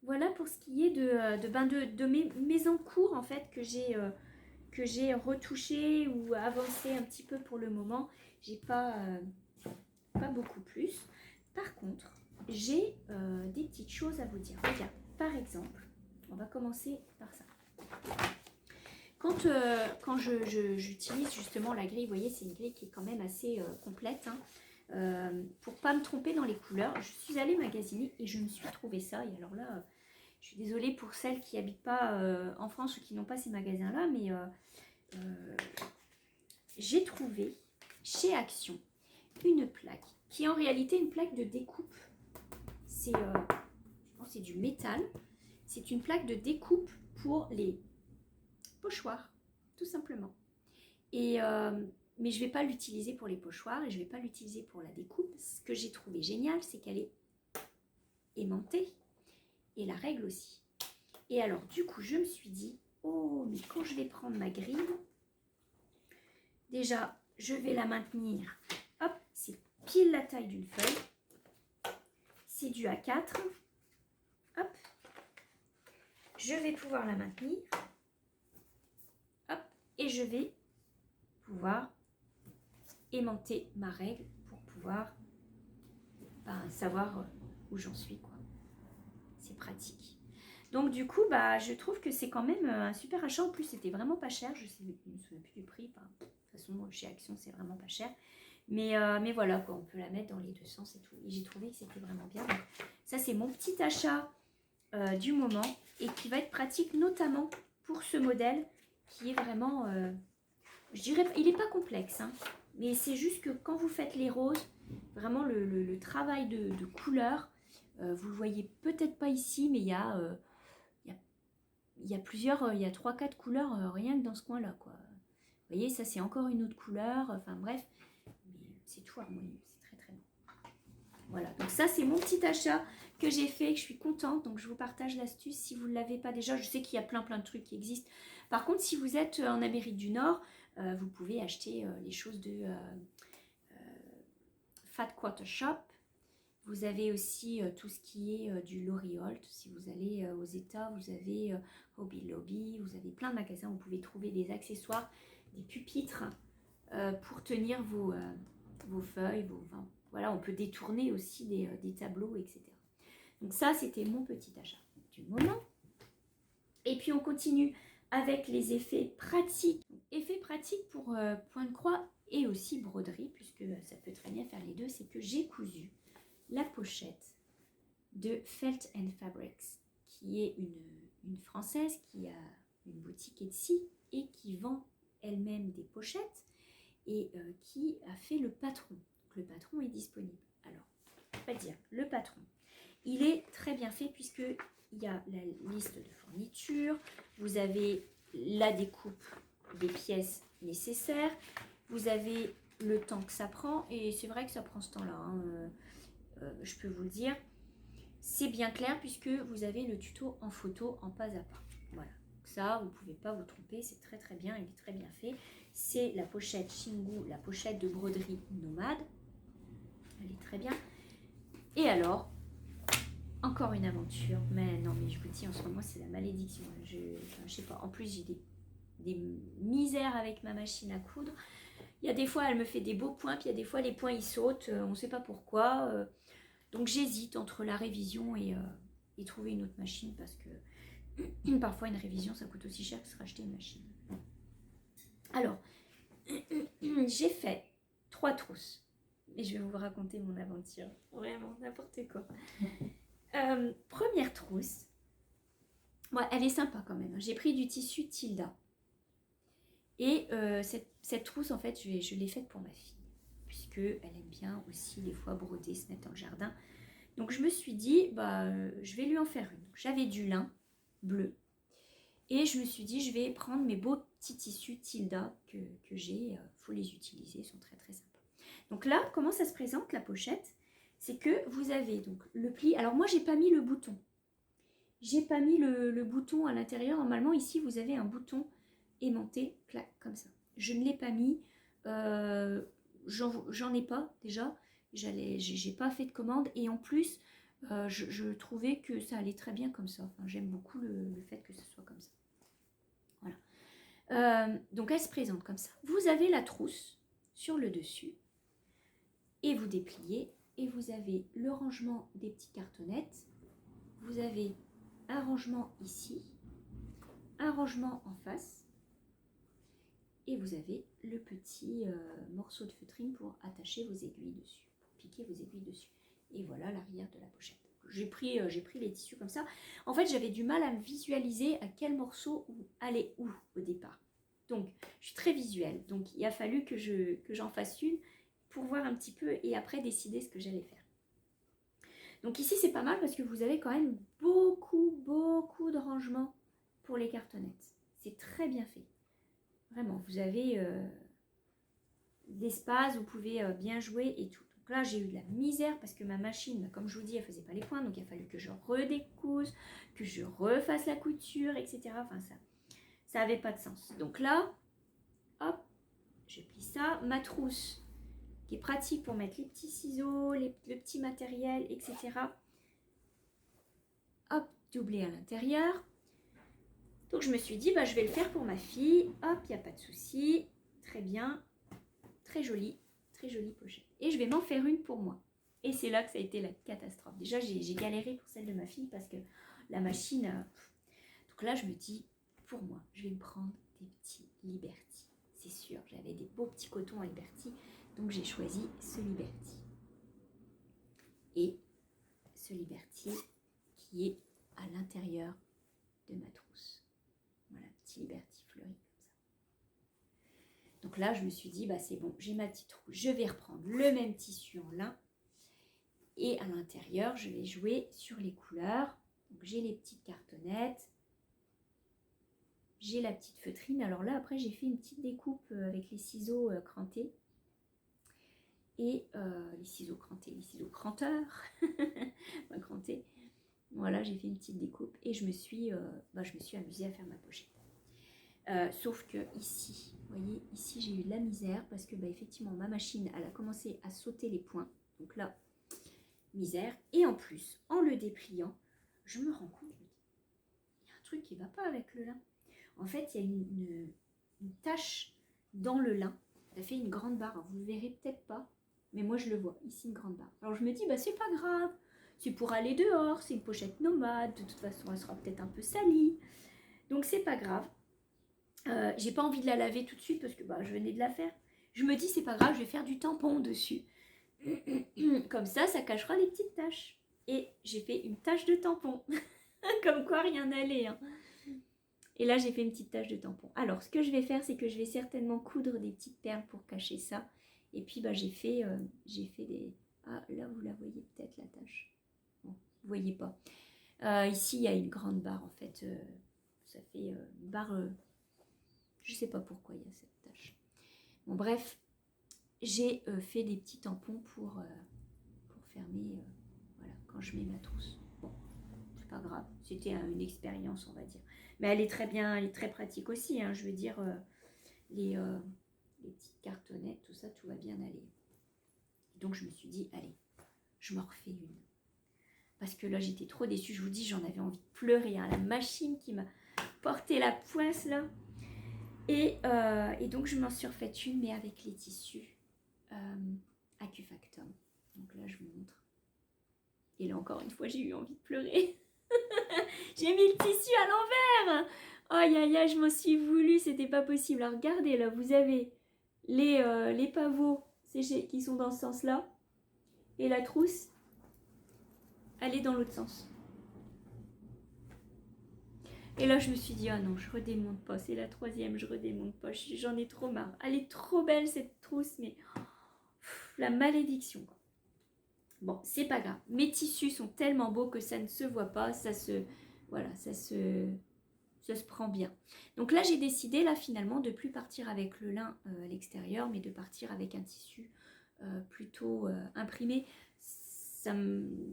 Voilà pour ce qui est de mes encours en fait que j'ai retouché ou avancé un petit peu pour le moment. J'ai pas beaucoup plus. Par contre, j'ai des petites choses à vous dire. Regarde, par exemple, on va commencer par ça. Quand j'utilise justement la grille, vous voyez, c'est une grille qui est quand même assez complète. Hein, pour pas me tromper dans les couleurs, je suis allée magasiner et je me suis trouvé ça. Et alors là, je suis désolée pour celles qui n'habitent pas en France ou qui n'ont pas ces magasins-là, mais j'ai trouvé chez Action une plaque qui est en réalité une plaque de découpe. C'est du métal. C'est une plaque de découpe pour les pochoirs, tout simplement. Mais je ne vais pas l'utiliser pour les pochoirs et je ne vais pas l'utiliser pour la découpe. Ce que j'ai trouvé génial, c'est qu'elle est aimantée et la règle aussi. Et alors, du coup, je me suis dit, oh, mais quand je vais prendre ma grille, déjà, je vais la maintenir. Hop, c'est pile la taille d'une feuille. C'est du A4. Hop, je vais pouvoir la maintenir. Hop, et je vais pouvoir aimanter ma règle pour pouvoir savoir où j'en suis, quoi. C'est pratique. Donc du coup, je trouve que c'est quand même un super achat. En plus, c'était vraiment pas cher. Je ne me souviens plus du prix. De toute façon, chez Action, c'est vraiment pas cher. Mais voilà, quoi, on peut la mettre dans les deux sens et tout. Et j'ai trouvé que c'était vraiment bien. Donc, ça, c'est mon petit achat du moment et qui va être pratique notamment pour ce modèle qui est vraiment, je dirais, il n'est pas complexe, hein, mais c'est juste que quand vous faites les roses, vraiment le travail de couleur, vous le voyez peut-être pas ici, mais il y a plusieurs, il y a 3-4 couleurs rien que dans ce coin-là, quoi. Vous voyez, ça c'est encore une autre couleur, enfin bref, mais c'est tout harmonieux, c'est très très bon. Voilà, donc ça c'est mon petit achat que j'ai fait, que je suis contente, donc je vous partage l'astuce si vous ne l'avez pas déjà. Je sais qu'il y a plein de trucs qui existent. Par contre, si vous êtes en Amérique du Nord, vous pouvez acheter les choses de Fat Quarter Shop. Vous avez aussi tout ce qui est du Lori-Holt. Si vous allez aux États, vous avez Hobby Lobby, vous avez plein de magasins où vous pouvez trouver des accessoires, des pupitres pour tenir vos feuilles, voilà, on peut détourner aussi des tableaux, etc. Donc ça, c'était mon petit achat du moment. Et puis on continue avec les effets pratiques. Effets pratiques pour point de croix et aussi broderie, puisque ça peut très bien faire les deux, c'est que j'ai cousu la pochette de Felt and Fabrics, qui est une Française qui a une boutique Etsy et qui vend elle-même des pochettes et qui a fait le patron. Donc, le patron est disponible. Alors, on va dire, le patron, il est très bien fait puisqu'il y a la liste de fournitures, vous avez la découpe des pièces nécessaires, vous avez le temps que ça prend, et c'est vrai que ça prend ce temps-là, hein, je peux vous le dire. C'est bien clair puisque vous avez le tuto en photo en pas à pas. Voilà, donc ça, vous ne pouvez pas vous tromper, c'est très très bien, il est très bien fait. C'est la pochette Shingu, la pochette de broderie nomade. Elle est très bien. Et alors, encore une aventure. Mais non, mais je vous dis, en ce moment, c'est la malédiction. Je sais pas. En plus, j'ai des misères avec ma machine à coudre. Il y a des fois, elle me fait des beaux points, puis il y a des fois, les points, ils sautent. On ne sait pas pourquoi. Donc, j'hésite entre la révision et trouver une autre machine parce que parfois, une révision, ça coûte aussi cher que se racheter une machine. Alors, j'ai fait 3 trousses. Et je vais vous raconter mon aventure. Vraiment, n'importe quoi. Première trousse. Ouais, elle est sympa quand même. J'ai pris du tissu Tilda. Et cette trousse, en fait, je l'ai faite pour ma fille. Puisqu'elle aime bien aussi, des fois, broder, se mettre dans le jardin. Donc, je me suis dit, je vais lui en faire une. J'avais du lin bleu. Et je me suis dit, je vais prendre mes beaux petits tissus Tilda que j'ai. Il faut les utiliser, ils sont très très sympas. Donc là, comment ça se présente, la pochette? C'est que vous avez donc le pli. Alors moi, j'ai pas mis le bouton. J'ai pas mis le bouton à l'intérieur. Normalement, ici, vous avez un bouton aimanté, clac, comme ça. Je ne l'ai pas mis. j'en ai pas déjà. J'ai pas fait de commande et en plus, je trouvais que ça allait très bien comme ça. Enfin, j'aime beaucoup le fait que ce soit comme ça. Voilà. Donc elle se présente comme ça. Vous avez la trousse sur le dessus et vous dépliez et vous avez le rangement des petites cartonnettes. Vous avez un rangement ici, un rangement en face et vous avez le petit morceau de feutrine pour attacher vos aiguilles dessus, pour piquer vos aiguilles dessus. Et voilà l'arrière de la pochette. J'ai pris les tissus comme ça. En fait, j'avais du mal à me visualiser à quel morceau allait où au départ. Donc, je suis très visuelle. Donc, il a fallu que j'en fasse une pour voir un petit peu et après décider ce que j'allais faire. Donc ici, c'est pas mal parce que vous avez quand même beaucoup de rangements pour les cartonnettes. C'est très bien fait. Vraiment, vous avez l'espace, vous pouvez bien jouer et tout. Donc là, j'ai eu de la misère parce que ma machine, comme je vous dis, elle faisait pas les points. Donc il a fallu que je redécouse, que je refasse la couture, etc. Enfin, ça avait pas de sens. Donc là, hop, je plie ça. Ma trousse, qui est pratique pour mettre les petits ciseaux, le petit matériel, etc. Hop, doublé à l'intérieur. Donc je me suis dit, bah, je vais le faire pour ma fille. Hop, il n'y a pas de souci. Très bien. Très jolie pochette. Et je vais m'en faire une pour moi. Et c'est là que ça a été la catastrophe. Déjà, j'ai galéré pour celle de ma fille parce que la machine... Donc là, je me dis, pour moi, je vais me prendre des petits Liberty. C'est sûr, j'avais des beaux petits cotons à Liberty. Donc j'ai choisi ce Liberty. Et ce Liberty qui est à l'intérieur de ma trousse. Voilà, petit Liberty fleuri comme ça. Donc là, je me suis dit, bah c'est bon, j'ai ma petite trousse. Je vais reprendre le même tissu en lin. Et à l'intérieur, je vais jouer sur les couleurs. Donc j'ai les petites cartonnettes. J'ai la petite feutrine. Alors là, après, j'ai fait une petite découpe avec les ciseaux crantés. Et les ciseaux crantés, les ciseaux cranteurs. Pas crantés. Voilà, j'ai fait une petite découpe et je me suis amusée à faire ma pochette. Sauf que ici, vous voyez, ici j'ai eu de la misère parce que effectivement ma machine elle a commencé à sauter les points. Donc là, misère. Et en plus, en le dépliant, je me rends compte, il y a un truc qui ne va pas avec le lin. En fait, il y a une tache dans le lin. Ça fait une grande barre. Vous ne le verrez peut-être pas, mais moi je le vois. Ici, une grande barre. Alors je me dis, c'est pas grave. C'est pour aller dehors. C'est une pochette nomade. De toute façon, elle sera peut-être un peu salie. Donc c'est pas grave. J'ai pas envie de la laver tout de suite parce que je venais de la faire. Je me dis, c'est pas grave, je vais faire du tampon dessus. Comme ça cachera les petites taches. Et j'ai fait une tache de tampon. Comme quoi, rien n'allait. Hein. Et là, j'ai fait une petite tache de tampon. Alors, ce que je vais faire, c'est que je vais certainement coudre des petites perles pour cacher ça. Et puis, j'ai fait des... Ah, là, vous la voyez peut-être, la tache. Bon, vous voyez pas. Ici, il y a une grande barre, en fait. Ça fait une barre... je sais pas pourquoi il y a cette tache. Bon, bref. J'ai fait des petits tampons pour fermer, voilà, quand je mets ma trousse. Bon, c'est pas grave. C'était une expérience, on va dire. Mais elle est très bien, elle est très pratique aussi. Hein, je veux dire, les petites cartonnettes, tout ça, tout va bien aller. Donc, je me suis dit, allez, je m'en refais une. Parce que là, j'étais trop déçue. Je vous dis, j'en avais envie de pleurer. Hein. La machine qui m'a porté la poisse, là. Et donc, je m'en suis refait une, mais avec les tissus Accufactum. Donc là, je vous montre. Et là, encore une fois, j'ai eu envie de pleurer. J'ai mis le tissu à l'envers. Aïe, aïe, aïe, je m'en suis voulu. C'était pas possible. Alors, regardez, là, vous avez les pavots séchés qui sont dans ce sens-là. Et la trousse, elle est dans l'autre sens. Et là, je me suis dit, ah non, je redémonte pas. C'est la troisième, je redémonte pas. J'en ai trop marre. Elle est trop belle, cette trousse, mais... la malédiction. Bon, c'est pas grave. Mes tissus sont tellement beaux que ça ne se voit pas. Ça se prend bien. Donc là, j'ai décidé, là, finalement, de ne plus partir avec le lin à l'extérieur, mais de partir avec un tissu plutôt imprimé.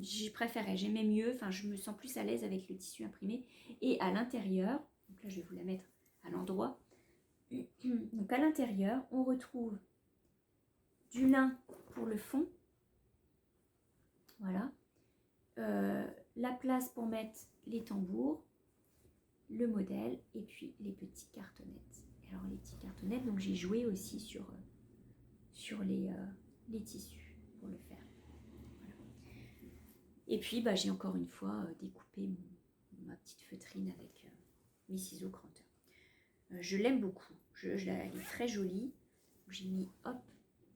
J'y préférais, j'aimais mieux. Enfin, je me sens plus à l'aise avec le tissu imprimé. Et à l'intérieur, donc là, je vais vous la mettre à l'endroit. Donc à l'intérieur, on retrouve du lin pour le fond. Voilà. La place pour mettre les tambours, le modèle et puis les petites cartonnettes. Alors les petites cartonnettes, donc j'ai joué aussi sur les tissus pour le faire. Voilà. Et puis j'ai encore une fois découpé ma petite feutrine avec mes ciseaux cranteurs. Je l'aime beaucoup, elle est très jolie. J'ai mis hop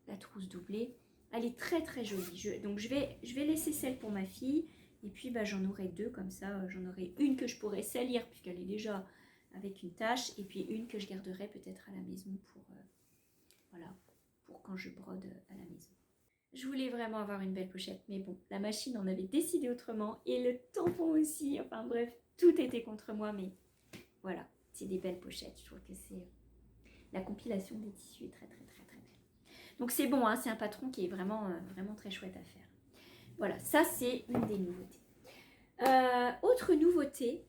la trousse doublée. Elle est très très jolie. Donc je vais laisser celle pour ma fille. Et puis j'en aurai deux comme ça. J'en aurai une que je pourrais salir puisqu'elle est déjà avec une tache. Et puis une que je garderai peut-être à la maison pour, voilà, pour quand je brode à la maison. Je voulais vraiment avoir une belle pochette. Mais bon, la machine en avait décidé autrement. Et le tampon aussi. Enfin bref, tout était contre moi. Mais voilà, c'est des belles pochettes. Je trouve que c'est... La compilation des tissus est très très très très belle. Donc c'est bon, hein, c'est un patron qui est vraiment, vraiment très chouette à faire. Voilà, ça c'est une des nouveautés. Autre nouveauté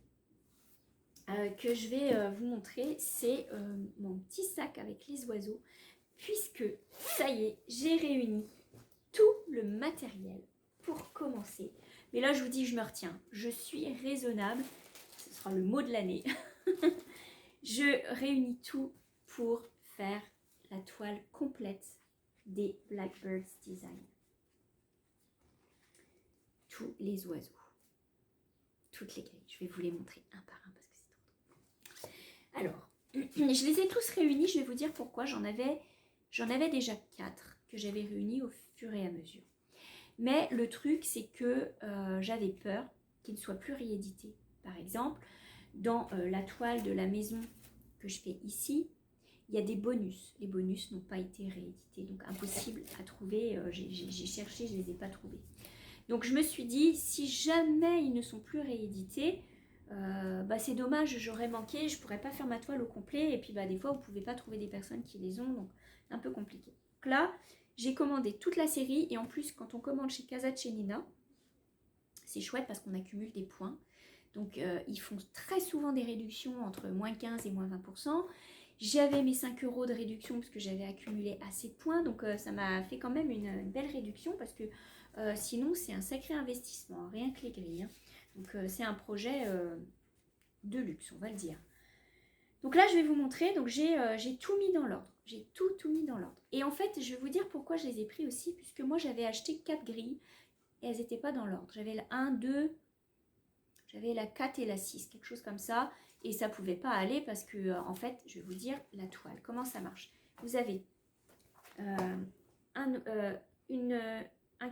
que je vais vous montrer, c'est mon petit sac avec les oiseaux. Puisque, ça y est, j'ai réuni tout le matériel pour commencer. Mais là, je vous dis, je me retiens. Je suis raisonnable. Ce sera le mot de l'année. Je réunis tout pour faire la toile complète des Blackbirds Design. Tous les oiseaux, toutes les grilles. Je vais vous les montrer un par un parce que c'est trop drôle. Alors, je les ai tous réunis. Je vais vous dire pourquoi. J'en avais déjà 4 que j'avais réunis au fur et à mesure. Mais le truc, c'est que j'avais peur qu'ils ne soient plus réédités. Par exemple, dans la toile de la maison que je fais ici, il y a des bonus. Les bonus n'ont pas été réédités, donc impossible à trouver. J'ai cherché, je ne les ai pas trouvés. Donc je me suis dit, si jamais ils ne sont plus réédités, c'est dommage, j'aurais manqué, je ne pourrais pas faire ma toile au complet. Et puis des fois, vous ne pouvez pas trouver des personnes qui les ont, donc un peu compliqué. Donc là, j'ai commandé toute la série. Et en plus, quand on commande chez Casa Cenina, c'est chouette parce qu'on accumule des points. Donc ils font très souvent des réductions entre moins 15 et moins 20%. J'avais mes 5 € de réduction parce que j'avais accumulé assez de points. Donc ça m'a fait quand même une belle réduction parce que sinon c'est un sacré investissement, rien que les grilles. Hein. Donc c'est un projet de luxe, on va le dire. Donc là je vais vous montrer, donc j'ai tout mis dans l'ordre. J'ai tout mis dans l'ordre. Et en fait je vais vous dire pourquoi je les ai pris aussi, puisque moi j'avais acheté 4 grilles et elles n'étaient pas dans l'ordre. J'avais la 1, 2... J'avais la 4 et la 6, quelque chose comme ça. Et ça ne pouvait pas aller parce que, en fait, je vais vous dire la toile. Comment ça marche? Vous avez un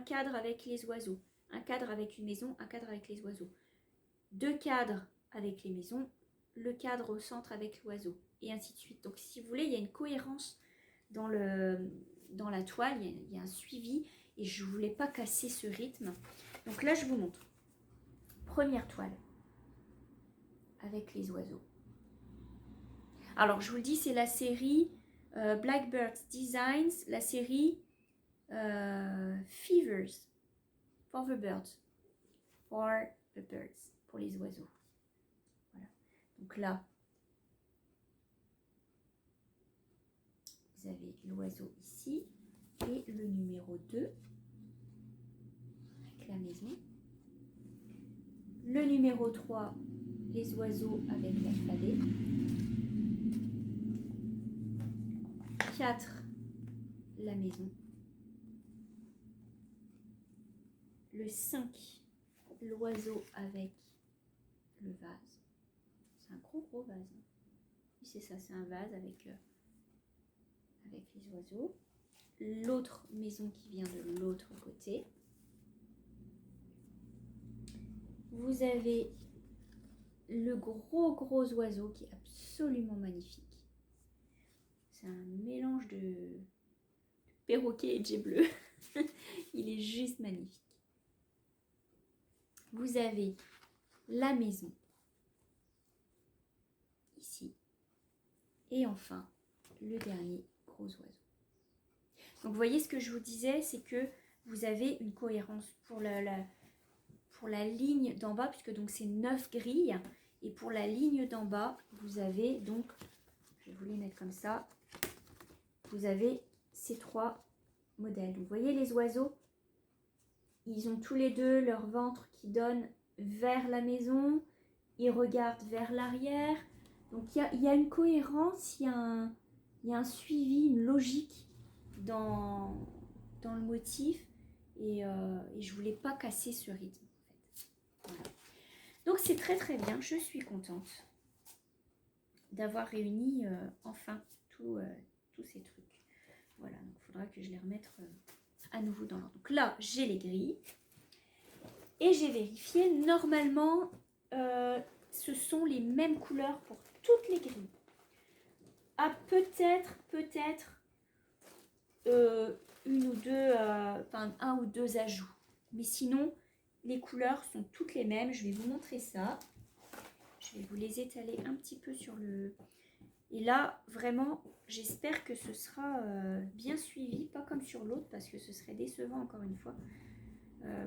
cadre avec les oiseaux, un cadre avec une maison, un cadre avec les oiseaux. 2 cadres avec les maisons, le cadre au centre avec l'oiseau. Et ainsi de suite. Donc, si vous voulez, il y a une cohérence dans la toile. Il y a un suivi. Et je ne voulais pas casser ce rythme. Donc là, je vous montre. Première toile avec les oiseaux. Alors, je vous le dis, c'est la série Blackbirds Designs, la série Fevers, for the birds, pour les oiseaux. Voilà. Donc là, vous avez l'oiseau ici et le numéro 2 avec la maison. Le numéro 3, les oiseaux avec l'alphabet. 4, la maison. Le 5, l'oiseau avec le vase. C'est un gros vase. Hein. Oui, c'est ça, c'est un vase avec les oiseaux. L'autre maison qui vient de l'autre côté. Vous avez le gros oiseau qui est absolument magnifique. C'est un mélange de perroquet et de jet bleu. Il est juste magnifique. Vous avez la maison ici. Et enfin, le dernier gros oiseau. Donc vous voyez ce que je vous disais, c'est que vous avez une cohérence pour la ligne d'en bas, puisque donc c'est 9 grilles. Et pour la ligne d'en bas, vous avez donc, je vais vous les mettre comme ça, vous avez ces 3 modèle. Donc, vous voyez les oiseaux, ils ont tous les deux leur ventre qui donne vers la maison, ils regardent vers l'arrière. Donc il y a une cohérence, il y a un suivi, une logique dans le motif. Et je ne voulais pas casser ce rythme. En fait. Voilà. Donc c'est très très bien, je suis contente d'avoir réuni enfin tous ces trucs. Voilà, donc il faudra que je les remette à nouveau dans l'ordre. Donc là, j'ai les grilles. Et j'ai vérifié, normalement, ce sont les mêmes couleurs pour toutes les grilles. Ah, peut-être une ou deux, enfin un ou deux ajouts. Mais sinon, les couleurs sont toutes les mêmes. Je vais vous montrer ça. Je vais vous les étaler un petit peu sur le... Et là, vraiment, j'espère que ce sera bien suivi, pas comme sur l'autre, parce que ce serait décevant encore une fois.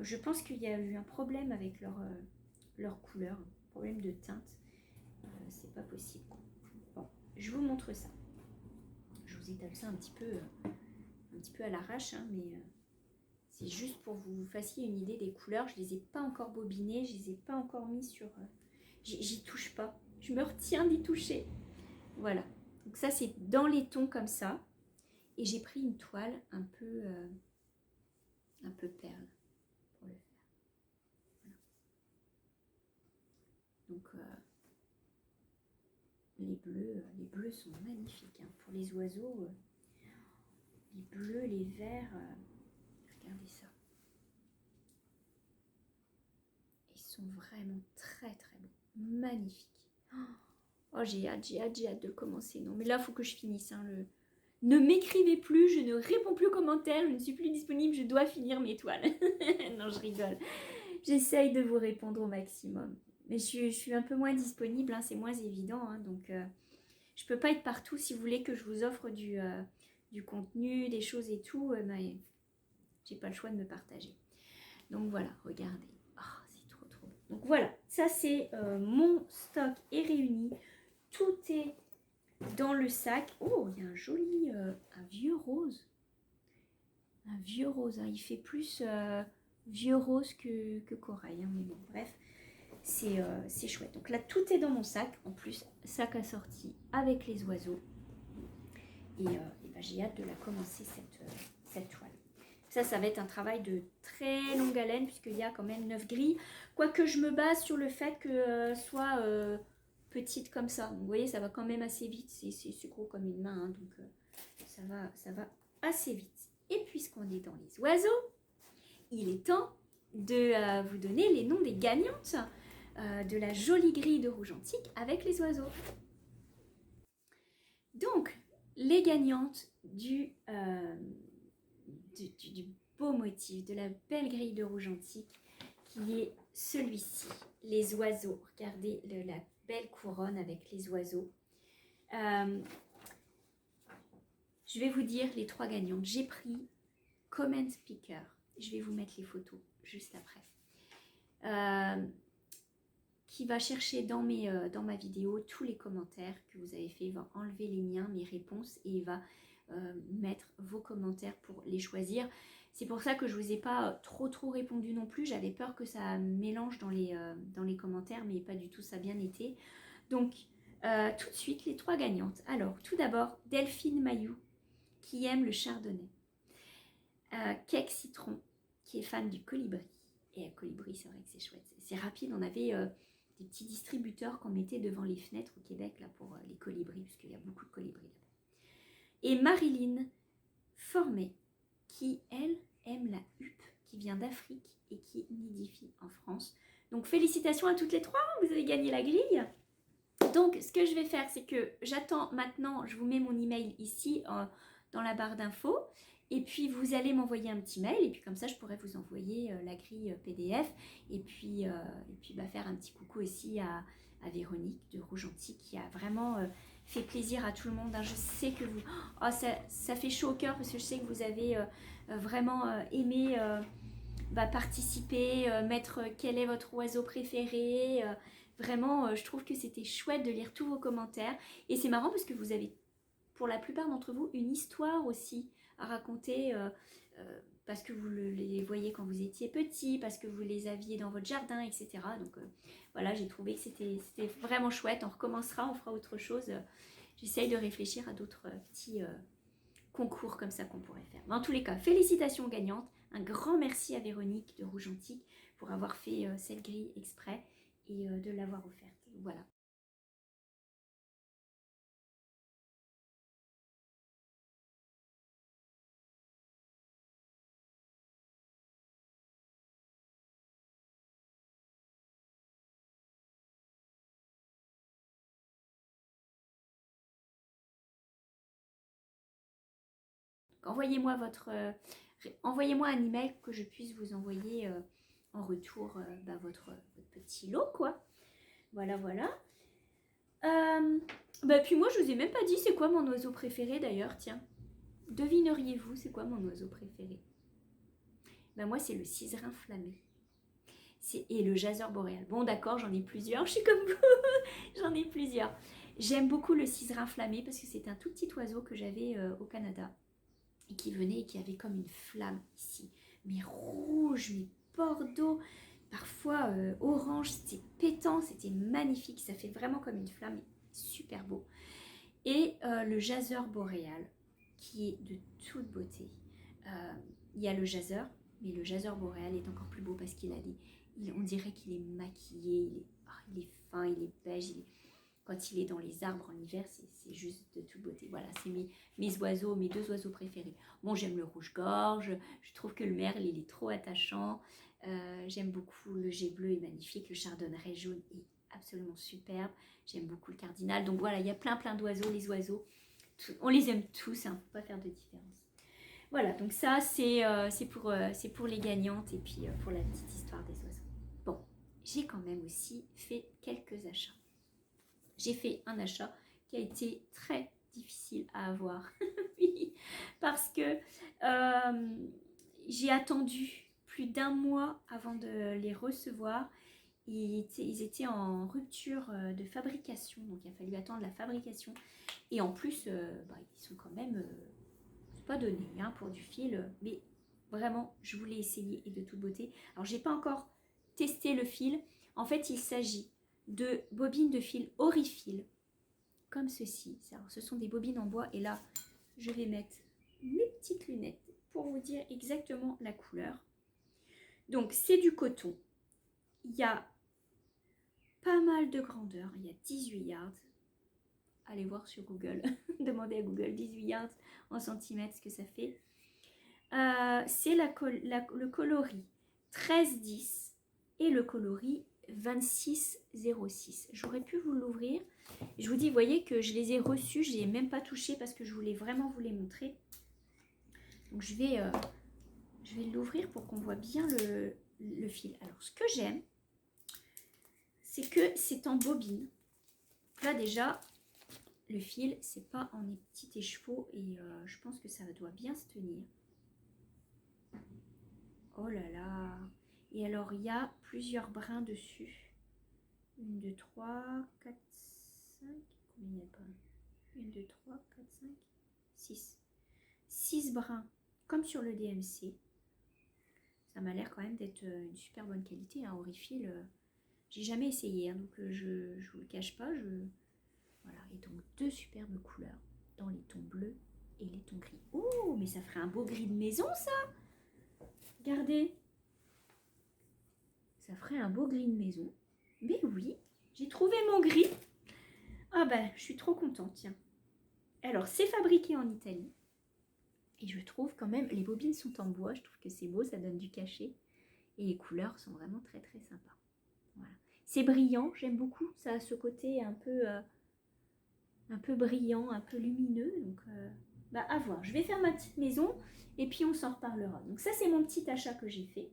Je pense qu'il y a eu un problème avec leur couleur, un problème de teinte. C'est pas possible. Bon, je vous montre ça. Je vous étale ça un petit peu à l'arrache, hein, mais c'est juste pour que vous fassiez une idée des couleurs. Je les ai pas encore bobinées, je les ai pas encore mis sur... j'y touche pas. Je me retiens d'y toucher. Voilà. Donc ça, c'est dans les tons comme ça. Et j'ai pris une toile un peu perle. Donc les bleus sont magnifiques. Hein. Pour les oiseaux, les bleus, les verts, regardez ça. Ils sont vraiment très très beaux. Magnifiques. Oh, j'ai hâte de commencer. Non, mais là, il faut que je finisse. Hein, Ne m'écrivez plus, je ne réponds plus aux commentaires, je ne suis plus disponible, je dois finir mes toiles. Non, je rigole. J'essaye de vous répondre au maximum. Mais je suis un peu moins disponible, hein, c'est moins évident. Hein, donc, je ne peux pas être partout. Si vous voulez que je vous offre du contenu, des choses et tout, mais j'ai pas le choix de me partager. Donc voilà, regardez. Oh, c'est trop trop beau. Donc voilà, ça c'est mon stock est réuni. Tout est dans le sac. Oh, il y a un joli, un vieux rose. Un vieux rose, hein. Il fait plus vieux rose que corail. Hein. Mais bon, bref, c'est chouette. Donc là, tout est dans mon sac. En plus, sac assorti avec les oiseaux. Et ben, j'ai hâte de la commencer, cette toile. Ça va être un travail de très longue haleine, puisqu'il y a quand même 9 grilles. Quoique je me base sur le fait que soit petite comme ça. Donc, vous voyez, ça va quand même assez vite. C'est gros comme une main, hein, donc ça va assez vite. Et puisqu'on est dans les oiseaux, il est temps de vous donner les noms des gagnantes de la jolie grille de rouge antique avec les oiseaux. Donc, les gagnantes du beau motif, de la belle grille de rouge antique, qui est celui-ci, les oiseaux. Regardez la belle couronne avec les oiseaux. Je vais vous dire les 3 gagnantes. J'ai pris Comment Picker. Je vais vous mettre les photos juste après. Qui va chercher dans ma vidéo tous les commentaires que vous avez fait. Il va enlever les miens, mes réponses, et il va mettre vos commentaires pour les choisir. C'est pour ça que je ne vous ai pas trop répondu non plus. J'avais peur que ça mélange dans les commentaires, mais pas du tout, ça a bien été. Donc, tout de suite, les 3 gagnantes. Alors, tout d'abord, Delphine Mayou, qui aime le chardonnay. Cake Citron, qui est fan du colibri. Et colibri, c'est vrai que c'est chouette. C'est rapide, on avait des petits distributeurs qu'on mettait devant les fenêtres au Québec là, pour les colibris, puisqu'il y a beaucoup de colibris là-bas. Et Marilyn Formé, qui, elle, aime la huppe, qui vient d'Afrique et qui nidifie en France. Donc, félicitations à toutes les 3, vous avez gagné la grille. Donc, ce que je vais faire, c'est que j'attends maintenant, je vous mets mon email ici dans la barre d'infos. Et puis, vous allez m'envoyer un petit mail. Et puis, comme ça, je pourrais vous envoyer la grille PDF. Et puis faire un petit coucou aussi à Véronique de Rouge Antique, qui a vraiment fait plaisir à tout le monde. Hein. Je sais que vous... Oh, ça fait chaud au cœur, parce que je sais que vous avez vraiment aimé participer, mettre quel est votre oiseau préféré. Vraiment, je trouve que c'était chouette de lire tous vos commentaires. Et c'est marrant parce que vous avez, pour la plupart d'entre vous, une histoire aussi à raconter. parce que vous les voyez quand vous étiez petit, parce que vous les aviez dans votre jardin, etc. Donc voilà, j'ai trouvé que c'était vraiment chouette. On recommencera, on fera autre chose. J'essaye de réfléchir à d'autres petits concours comme ça qu'on pourrait faire. Mais en tous les cas, félicitations gagnantes. Un grand merci à Véronique de Rouge Antique pour avoir fait cette grille exprès et de l'avoir offerte. Voilà. Envoyez-moi envoyez-moi un email que je puisse vous envoyer en retour votre petit lot, quoi. Voilà, voilà. Puis moi, je vous ai même pas dit c'est quoi mon oiseau préféré d'ailleurs, tiens. Devineriez-vous c'est quoi mon oiseau préféré? Moi, c'est le ciserin flammé. Et le jaseur boréal. Bon, d'accord, j'en ai plusieurs, je suis comme vous, j'en ai plusieurs. J'aime beaucoup le ciserin flammé parce que c'est un tout petit oiseau que j'avais au Canada et qui venait et qui avait comme une flamme ici. Mais rouge, mais bordeaux, parfois orange, c'était pétant, c'était magnifique. Ça fait vraiment comme une flamme, super beau. Et le jaseur boréal qui est de toute beauté. Il y a le jaseur, mais le jaseur boréal est encore plus beau parce qu'il a on dirait qu'il est maquillé, il est fin, il est beige, quand il est dans les arbres en hiver, c'est juste de toute beauté. Voilà, c'est mes oiseaux, mes deux oiseaux préférés. Bon, j'aime le rouge-gorge, je trouve que le merle, il est trop attachant. J'aime beaucoup le jet bleu, est magnifique. Le chardonneret jaune est absolument superbe. J'aime beaucoup le cardinal. Donc voilà, il y a plein d'oiseaux. Les oiseaux, on les aime tous, hein, faut pas faire de différence. Voilà, donc ça, c'est pour les gagnantes et puis pour la petite histoire des oiseaux. Bon, j'ai quand même aussi fait quelques achats. J'ai fait un achat qui a été très difficile à avoir. Oui, parce que j'ai attendu plus d'1 mois avant de les recevoir. Ils étaient en rupture de fabrication, donc il a fallu attendre la fabrication. Et en plus, ils sont quand même, c'est pas donné hein, pour du fil, mais vraiment, je voulais essayer et de toute beauté. Alors, j'ai pas encore testé le fil. En fait, il s'agit de bobines de fil Orifil, comme ceci. Alors, ce sont des bobines en bois et là, je vais mettre mes petites lunettes pour vous dire exactement la couleur. Donc, c'est du coton. Il y a pas mal de grandeur. Il y a 18 yards. Allez voir sur Google. Demandez à Google 18 yards en centimètres ce que ça fait. C'est le coloris 1310 et le coloris 2606. J'aurais pu vous l'ouvrir. Je vous dis, vous voyez que je les ai reçus, je les ai même pas touchés parce que je voulais vraiment vous les montrer. Donc je vais l'ouvrir pour qu'on voit bien le fil. Alors ce que j'aime, c'est que c'est en bobine. Là déjà, le fil, c'est pas en petits écheveaux et je pense que ça doit bien se tenir. Oh là là! Et alors, il y a plusieurs brins dessus. 1, 2, 3, 4, 5. Combien il y a de brins? 1, 2, 3, 4, 5, 6. 6 brins, comme sur le DMC. Ça m'a l'air quand même d'être une super bonne qualité. Hein. Orifil, j'ai jamais essayé, hein, donc je ne vous le cache pas. Voilà, et donc 2 superbes couleurs dans les tons bleus et les tons gris. Oh, mais ça ferait un beau gris de maison, ça! Regardez, ça ferait un beau gris de maison. Mais oui, j'ai trouvé mon gris. Ah ben, je suis trop contente, tiens. Alors, c'est fabriqué en Italie. Et je trouve quand même, les bobines sont en bois, je trouve que c'est beau, ça donne du cachet. Et les couleurs sont vraiment très très sympas. Voilà. C'est brillant, j'aime beaucoup. Ça a ce côté un peu brillant, un peu lumineux. Donc, à voir. Je vais faire ma petite maison et puis on s'en reparlera. Donc ça, c'est mon petit achat que j'ai fait.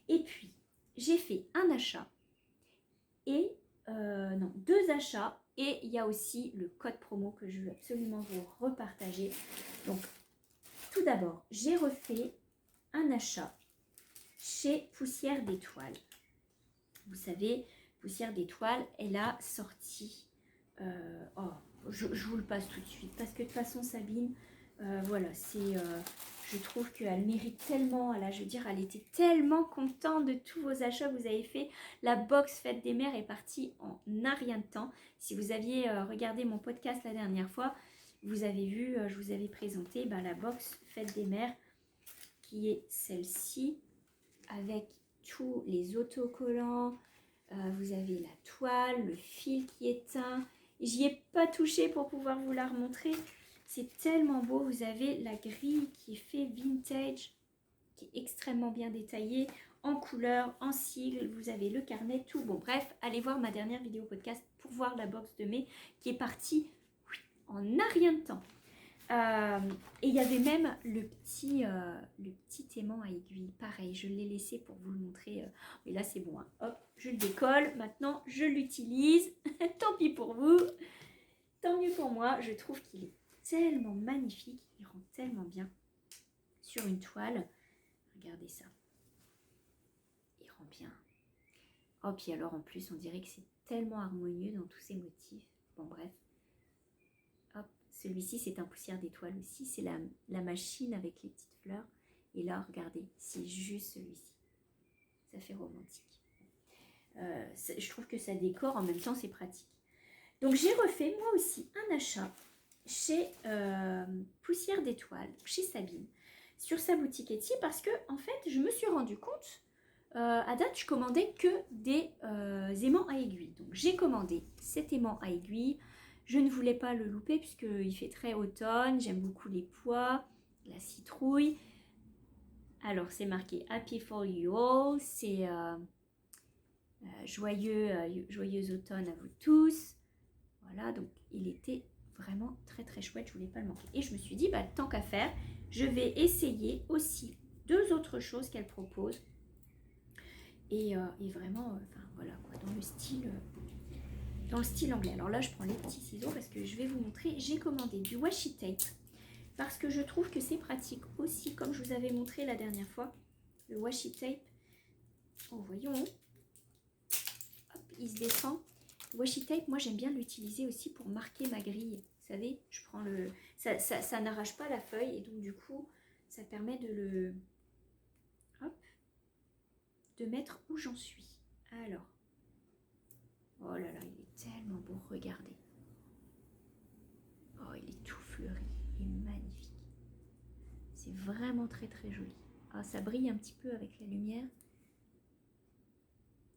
Et puis, j'ai fait un achat et, non, 2 achats. Et il y a aussi le code promo que je veux absolument vous repartager. Donc, tout d'abord, j'ai refait un achat chez Poussière d'Étoiles. Vous savez, Poussière d'Étoiles, elle a sorti... je vous le passe tout de suite. Parce que de toute façon, Sabine, Voilà, je trouve qu'elle mérite tellement. Là, je veux dire, elle était tellement contente de tous vos achats que vous avez fait. La box Fête des Mères est partie en un rien de temps. Si vous aviez regardé mon podcast la dernière fois, vous avez vu, je vous avais présenté la box Fête des Mères, qui est celle-ci, avec tous les autocollants. Vous avez la toile, le fil qui est teint. J'y ai pas touché pour pouvoir vous la remontrer. C'est tellement beau. Vous avez la grille qui est fait vintage, qui est extrêmement bien détaillée, en couleur, en sigle. Vous avez le carnet, tout. Bon, bref, allez voir ma dernière vidéo podcast pour voir la box de mai qui est partie en un rien de temps. Et il y avait même le petit aimant à aiguille. Pareil, je l'ai laissé pour vous le montrer. Mais là, c'est bon. Hein. Hop, je le décolle. Maintenant, je l'utilise. Tant pis pour vous. Tant mieux pour moi. Je trouve qu'il est tellement magnifique. Il rend tellement bien sur une toile. Regardez ça. Il rend bien. Oh, puis alors, en plus, on dirait que c'est tellement harmonieux dans tous ces motifs. Bon, bref. Hop, celui-ci c'est un poussière d'étoile aussi, c'est la machine avec les petites fleurs. Et là, regardez, c'est juste celui-ci. Ça fait romantique. Je trouve que ça décore, en même temps c'est pratique. Donc j'ai refait moi aussi un achat chez Poussière d'étoile, chez Sabine, sur sa boutique Etsy, parce que en fait je me suis rendu compte, à date je commandais que des aimants à aiguille. Donc j'ai commandé cet aimant à aiguille. Je ne voulais pas le louper puisqu'il fait très automne. J'aime beaucoup les pois, la citrouille. Alors, c'est marqué Happy for you all. C'est joyeux automne à vous tous. Voilà, donc il était vraiment très très chouette. Je ne voulais pas le manquer. Et je me suis dit, tant qu'à faire, je vais essayer aussi 2 autres choses qu'elle propose. Et vraiment, voilà quoi, dans le style anglais. Alors là, je prends les petits ciseaux parce que je vais vous montrer. J'ai commandé du washi tape parce que je trouve que c'est pratique aussi, comme je vous avais montré la dernière fois. Le washi tape, oh, voyons, hop, il se descend. Le washi tape, moi j'aime bien l'utiliser aussi pour marquer ma grille. Vous savez, je prends ça n'arrache pas la feuille et donc du coup, ça permet de mettre où j'en suis. Alors, oh là là, il est tellement beau, regardez. Oh, il est tout fleuri, il est magnifique. C'est vraiment très très joli. Ah, ça brille un petit peu avec la lumière.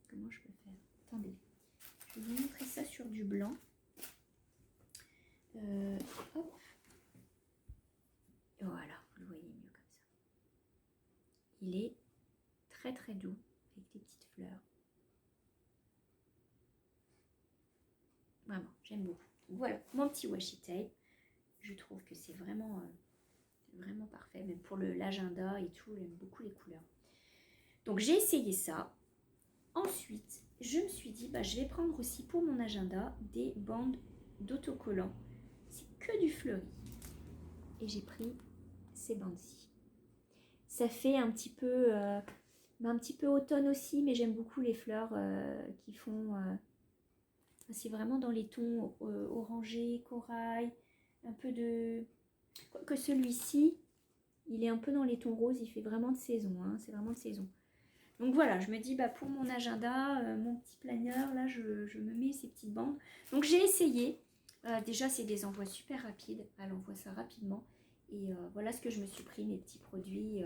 Comment je peux faire? Attendez, je vais vous montrer ça sur du blanc. Hop. Voilà, vous le voyez mieux comme ça. Il est très très doux avec des petites fleurs. Vraiment, j'aime beaucoup. Donc voilà, mon petit washi tape. Je trouve que c'est vraiment parfait, même pour l'agenda et tout, j'aime beaucoup les couleurs. Donc j'ai essayé ça. Ensuite, je me suis dit, je vais prendre aussi pour mon agenda des bandes d'autocollants. C'est que du fleuri. Et j'ai pris ces bandes-ci. Ça fait un petit peu automne aussi, mais j'aime beaucoup les fleurs qui font... c'est vraiment dans les tons orangés, corail, un peu de... Quoique celui-ci, il est un peu dans les tons roses, il fait vraiment de saison, hein, c'est vraiment de saison. Donc voilà, je me dis, pour mon agenda, mon petit planeur, là, je me mets ces petites bandes. Donc j'ai essayé. Déjà, c'est des envois super rapides. Elle envoie ça rapidement. Et voilà ce que je me suis pris, mes petits produits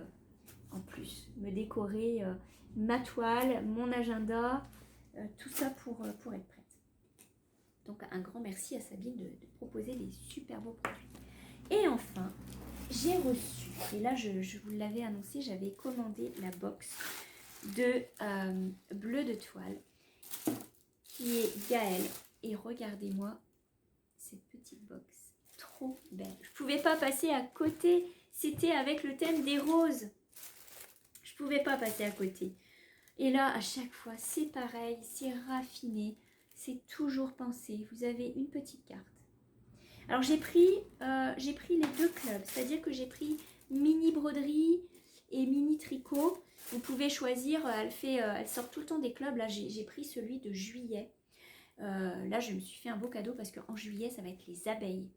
en plus. Me décorer ma toile, mon agenda, tout ça pour être prête. Donc un grand merci à Sabine de proposer des super beaux produits. Et enfin, j'ai reçu, et là je vous l'avais annoncé, j'avais commandé la box de bleu de toile qui est Gaëlle. Et regardez-moi cette petite box, trop belle. Je pouvais pas passer à côté, c'était avec le thème des roses. Je pouvais pas passer à côté. Et là, à chaque fois, c'est pareil, c'est raffiné, c'est toujours pensé. Vous avez une petite carte. Alors j'ai pris les 2 clubs, c'est-à-dire que j'ai pris mini broderie et mini tricot. Vous pouvez choisir, elle sort tout le temps des clubs. Là, j'ai pris celui de juillet. Là, je me suis fait un beau cadeau parce qu'en juillet, ça va être les abeilles.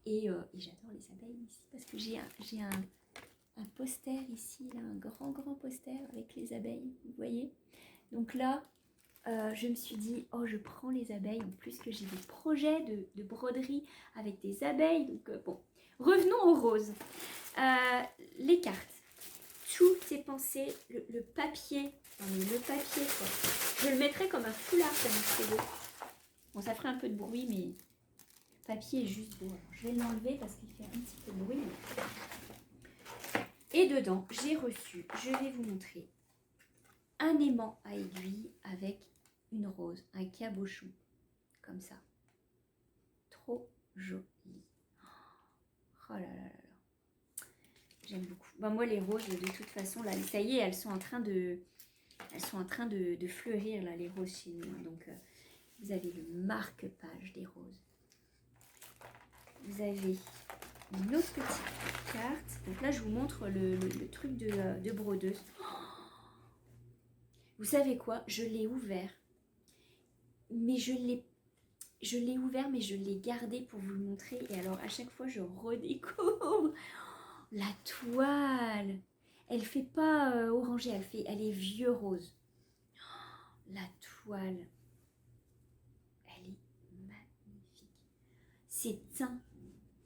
Et j'adore les abeilles ici parce que j'ai un poster ici, là, un grand poster avec les abeilles, vous voyez. Donc là, je me suis dit, oh, je prends les abeilles, en plus que j'ai des projets de broderie avec des abeilles. Donc bon, revenons aux roses. Les cartes, tout est pensé, le papier, non mais le papier quoi. Je le mettrais comme un foulard, tellement c'est beau. Bon, ça ferait un peu de bruit, mais le papier est juste beau. Alors, je vais l'enlever parce qu'il fait un petit peu de bruit. Et dedans, j'ai reçu, je vais vous montrer, un aimant à aiguille avec une rose, un cabochon, comme ça. Trop joli. Oh là là là là. J'aime beaucoup. Bah, moi, les roses, de toute façon, là, ça y est, elles sont en train de fleurir, là, les roses chez nous. Donc, vous avez le marque-page des roses. Vous avez une autre petite carte. Donc là, je vous montre le truc de brodeuse. Vous savez quoi? Je l'ai ouvert. Mais je l'ai ouvert, mais je l'ai gardé pour vous le montrer. Et alors, à chaque fois, je redécouvre la toile. Elle fait pas orangée, elle est vieux rose. La toile, elle est magnifique. C'est teint.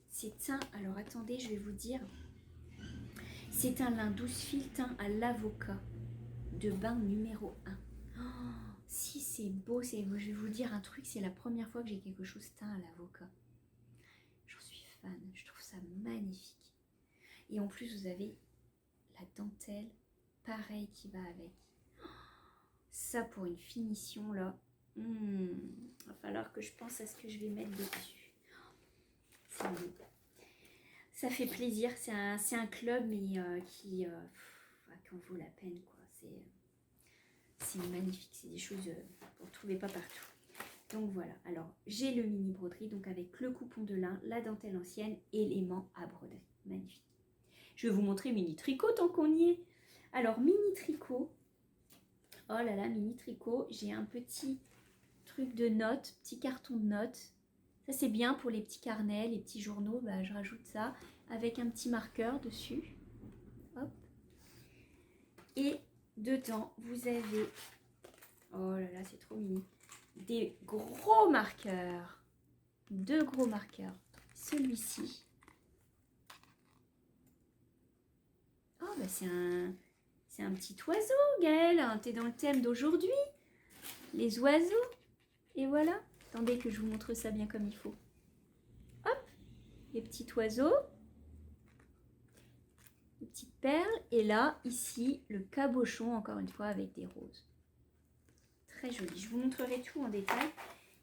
C'est teint. Alors, attendez, je vais vous dire. C'est un lin 12 fils teint à l'avocat de bain numéro 1. Oh, si c'est beau, je vais vous dire un truc, c'est la première fois que j'ai quelque chose teint à l'avocat. J'en suis fan, je trouve ça magnifique. Et en plus, vous avez la dentelle, pareil, qui va avec. Ça, pour une finition, là, va falloir que je pense à ce que je vais mettre dessus. C'est beau. Ça fait plaisir, c'est un club, mais qui en vaut la peine, quoi. C'est magnifique, c'est des choses que vous ne retrouvez pas partout. Donc voilà, alors j'ai le mini broderie, donc avec le coupon de lin, la dentelle ancienne et l'aimant à broderie. Magnifique. Je vais vous montrer mini tricot tant qu'on y est. Alors mini tricot, oh là là, mini tricot, j'ai un petit truc de notes, petit carton de notes. Ça c'est bien pour les petits carnets, les petits journaux, bah, je rajoute ça avec un petit marqueur dessus. Hop. Et dedans, vous avez, oh là là, c'est trop mini, des gros marqueurs, 2 gros marqueurs. Celui-ci, oh bah c'est un petit oiseau, Gaëlle, t'es dans le thème d'aujourd'hui, les oiseaux. Et voilà, attendez que je vous montre ça bien comme il faut. Hop, les petits oiseaux, les petites perles, et là, ici, le cabochon, encore une fois, avec des roses. Très joli, je vous montrerai tout en détail.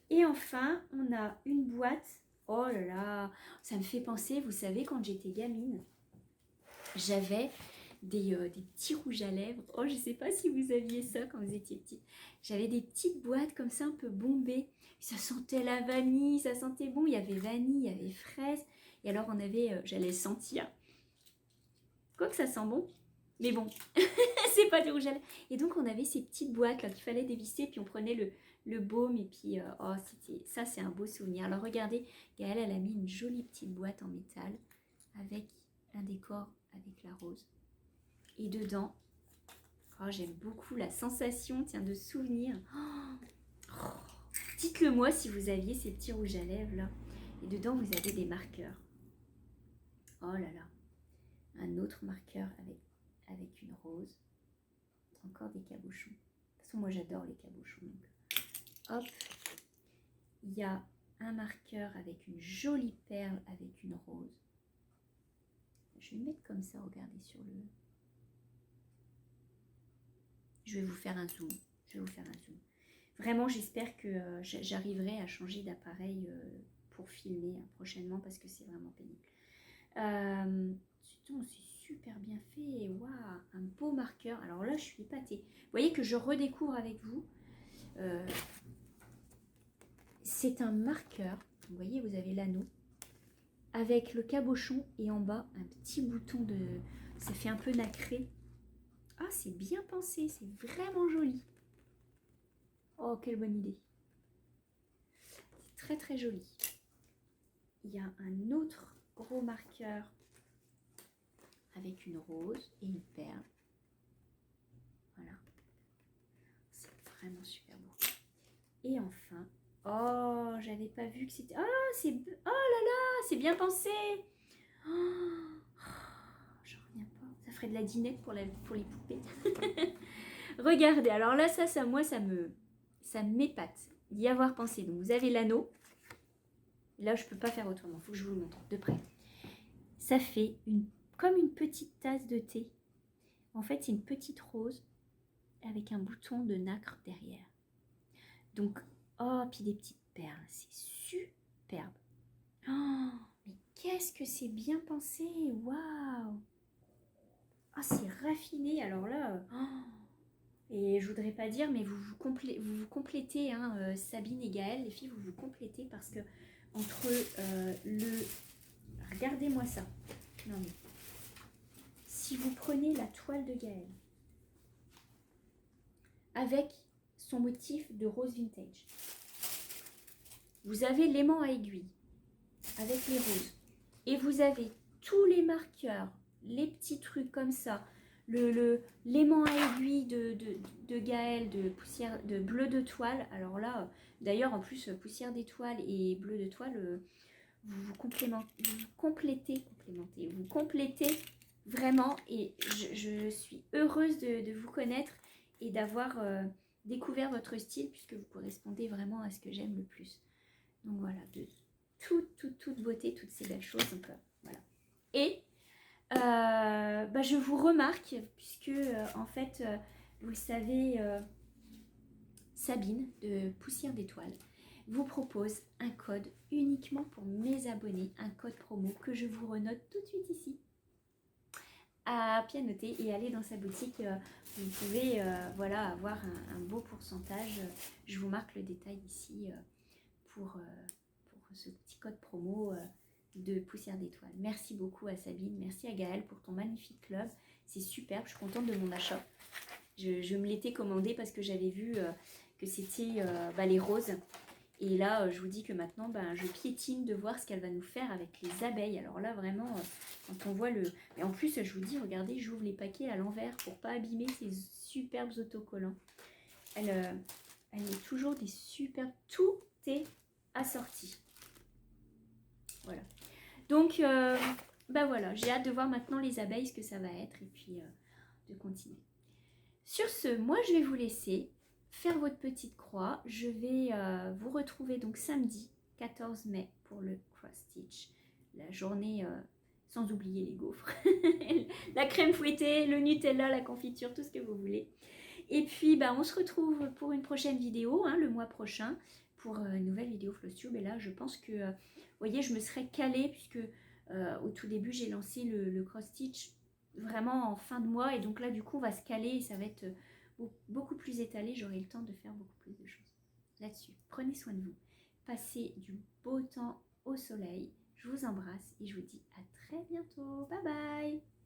Et enfin, on a une boîte. Oh là là, ça me fait penser, vous savez, quand j'étais gamine, j'avais des petits rouges à lèvres. Oh, je ne sais pas si vous aviez ça quand vous étiez petite. J'avais des petites boîtes comme ça, un peu bombées. Ça sentait la vanille, ça sentait bon. Il y avait vanille, il y avait fraise. Et alors, on avait, j'allais sentir. Quoique ça sent bon. Mais bon, c'est pas du rouge à lèvres. Et donc, on avait ces petites boîtes là qu'il fallait dévisser. Puis, on prenait le baume. Et puis, oh, ça, c'est un beau souvenir. Alors, regardez, Gaëlle, elle a mis une jolie petite boîte en métal avec un décor avec la rose. Et dedans, oh, j'aime beaucoup la sensation, tiens, de souvenir. Oh, dites-le moi si vous aviez ces petits rouges à lèvres là. Et dedans, vous avez des marqueurs. Oh là là. Un autre marqueur avec une rose. Encore des cabochons. De toute façon, moi, j'adore les cabochons. Donc. Hop. Il y a un marqueur avec une jolie perle avec une rose. Je vais le mettre comme ça, regardez, sur le... Je vais vous faire un zoom. Vraiment, j'espère que j'arriverai à changer d'appareil pour filmer prochainement parce que c'est vraiment pénible. C'est super bien fait. Waouh, un beau marqueur. Alors là, je suis épatée. Vous voyez que je redécouvre avec vous. C'est un marqueur. Vous voyez, vous avez l'anneau avec le cabochon et en bas un petit bouton de... Ça fait un peu nacré. Ah, c'est bien pensé, c'est vraiment joli. Oh, quelle bonne idée. C'est très très joli. il y a un autre gros marqueur avec une rose et une perle. Voilà. C'est vraiment super beau. Et enfin, oh, j'avais pas vu que c'était... Oh, c'est... Oh là là, c'est bien pensé. Oh, j'en reviens pas. Ça ferait de la dinette pour les poupées. Regardez, alors là, moi, ça m'épate d'y avoir pensé. Donc, vous avez l'anneau. Là, je peux pas faire autrement. Il faut que je vous le montre de près. Ça fait comme une petite tasse de thé. En fait, c'est une petite rose avec un bouton de nacre derrière. Donc, oh, puis des petites perles. C'est superbe. Oh, mais qu'est-ce que c'est bien pensé. Waouh. Ah, c'est raffiné. Alors là... Et je voudrais pas dire, mais vous vous complétez, hein, Sabine et Gaëlle, les filles, vous vous complétez parce que entre regardez-moi ça. Non mais, si vous prenez la toile de Gaëlle avec son motif de rose vintage, vous avez l'aimant à aiguille avec les roses et vous avez tous les marqueurs, les petits trucs comme ça, l'aimant à aiguille de Gaëlle, de bleu de toile. Alors là, d'ailleurs, en plus, poussière d'étoile et bleu de toile, vous complétez vraiment. Et je suis heureuse de vous connaître et d'avoir découvert votre style puisque vous correspondez vraiment à ce que j'aime le plus. Donc voilà, de toute beauté, toutes ces belles choses. Donc, voilà. Et je vous remarque, puisque en fait, vous le savez, Sabine de Poussière d'Étoile vous propose un code uniquement pour mes abonnés, un code promo que je vous renote tout de suite ici. À pianoter et aller dans sa boutique, vous pouvez voilà, avoir un beau pourcentage. Je vous marque le détail ici pour ce petit code promo de Poussière d'Étoile. Merci beaucoup à Sabine, merci à Gaëlle pour ton magnifique club. C'est superbe, je suis contente de mon achat. Je me l'étais commandé parce que j'avais vu que c'était les roses. Et là, je vous dis que maintenant, je piétine de voir ce qu'elle va nous faire avec les abeilles. Alors là, vraiment, quand on voit le... Et en plus, je vous dis, regardez, j'ouvre les paquets à l'envers pour pas abîmer ces superbes autocollants. Elle est toujours des superbes... Tout est assorti. Voilà. Donc, voilà, j'ai hâte de voir maintenant les abeilles, ce que ça va être, et puis de continuer. Sur ce, moi, je vais vous laisser faire votre petite croix. Je vais vous retrouver donc samedi 14 mai pour le cross stitch. La journée, sans oublier les gaufres, la crème fouettée, le Nutella, la confiture, tout ce que vous voulez. Et puis, on se retrouve pour une prochaine vidéo, hein, le mois prochain, pour une nouvelle vidéo Flosstube. Et là, je pense que, vous voyez, je me serais calée, puisque au tout début, j'ai lancé le cross stitch vraiment en fin de mois. Et donc là, du coup, on va se caler et ça va être beaucoup plus étalé. J'aurai le temps de faire beaucoup plus de choses là-dessus. Prenez soin de vous. Passez du beau temps au soleil. Je vous embrasse et je vous dis à très bientôt. Bye bye!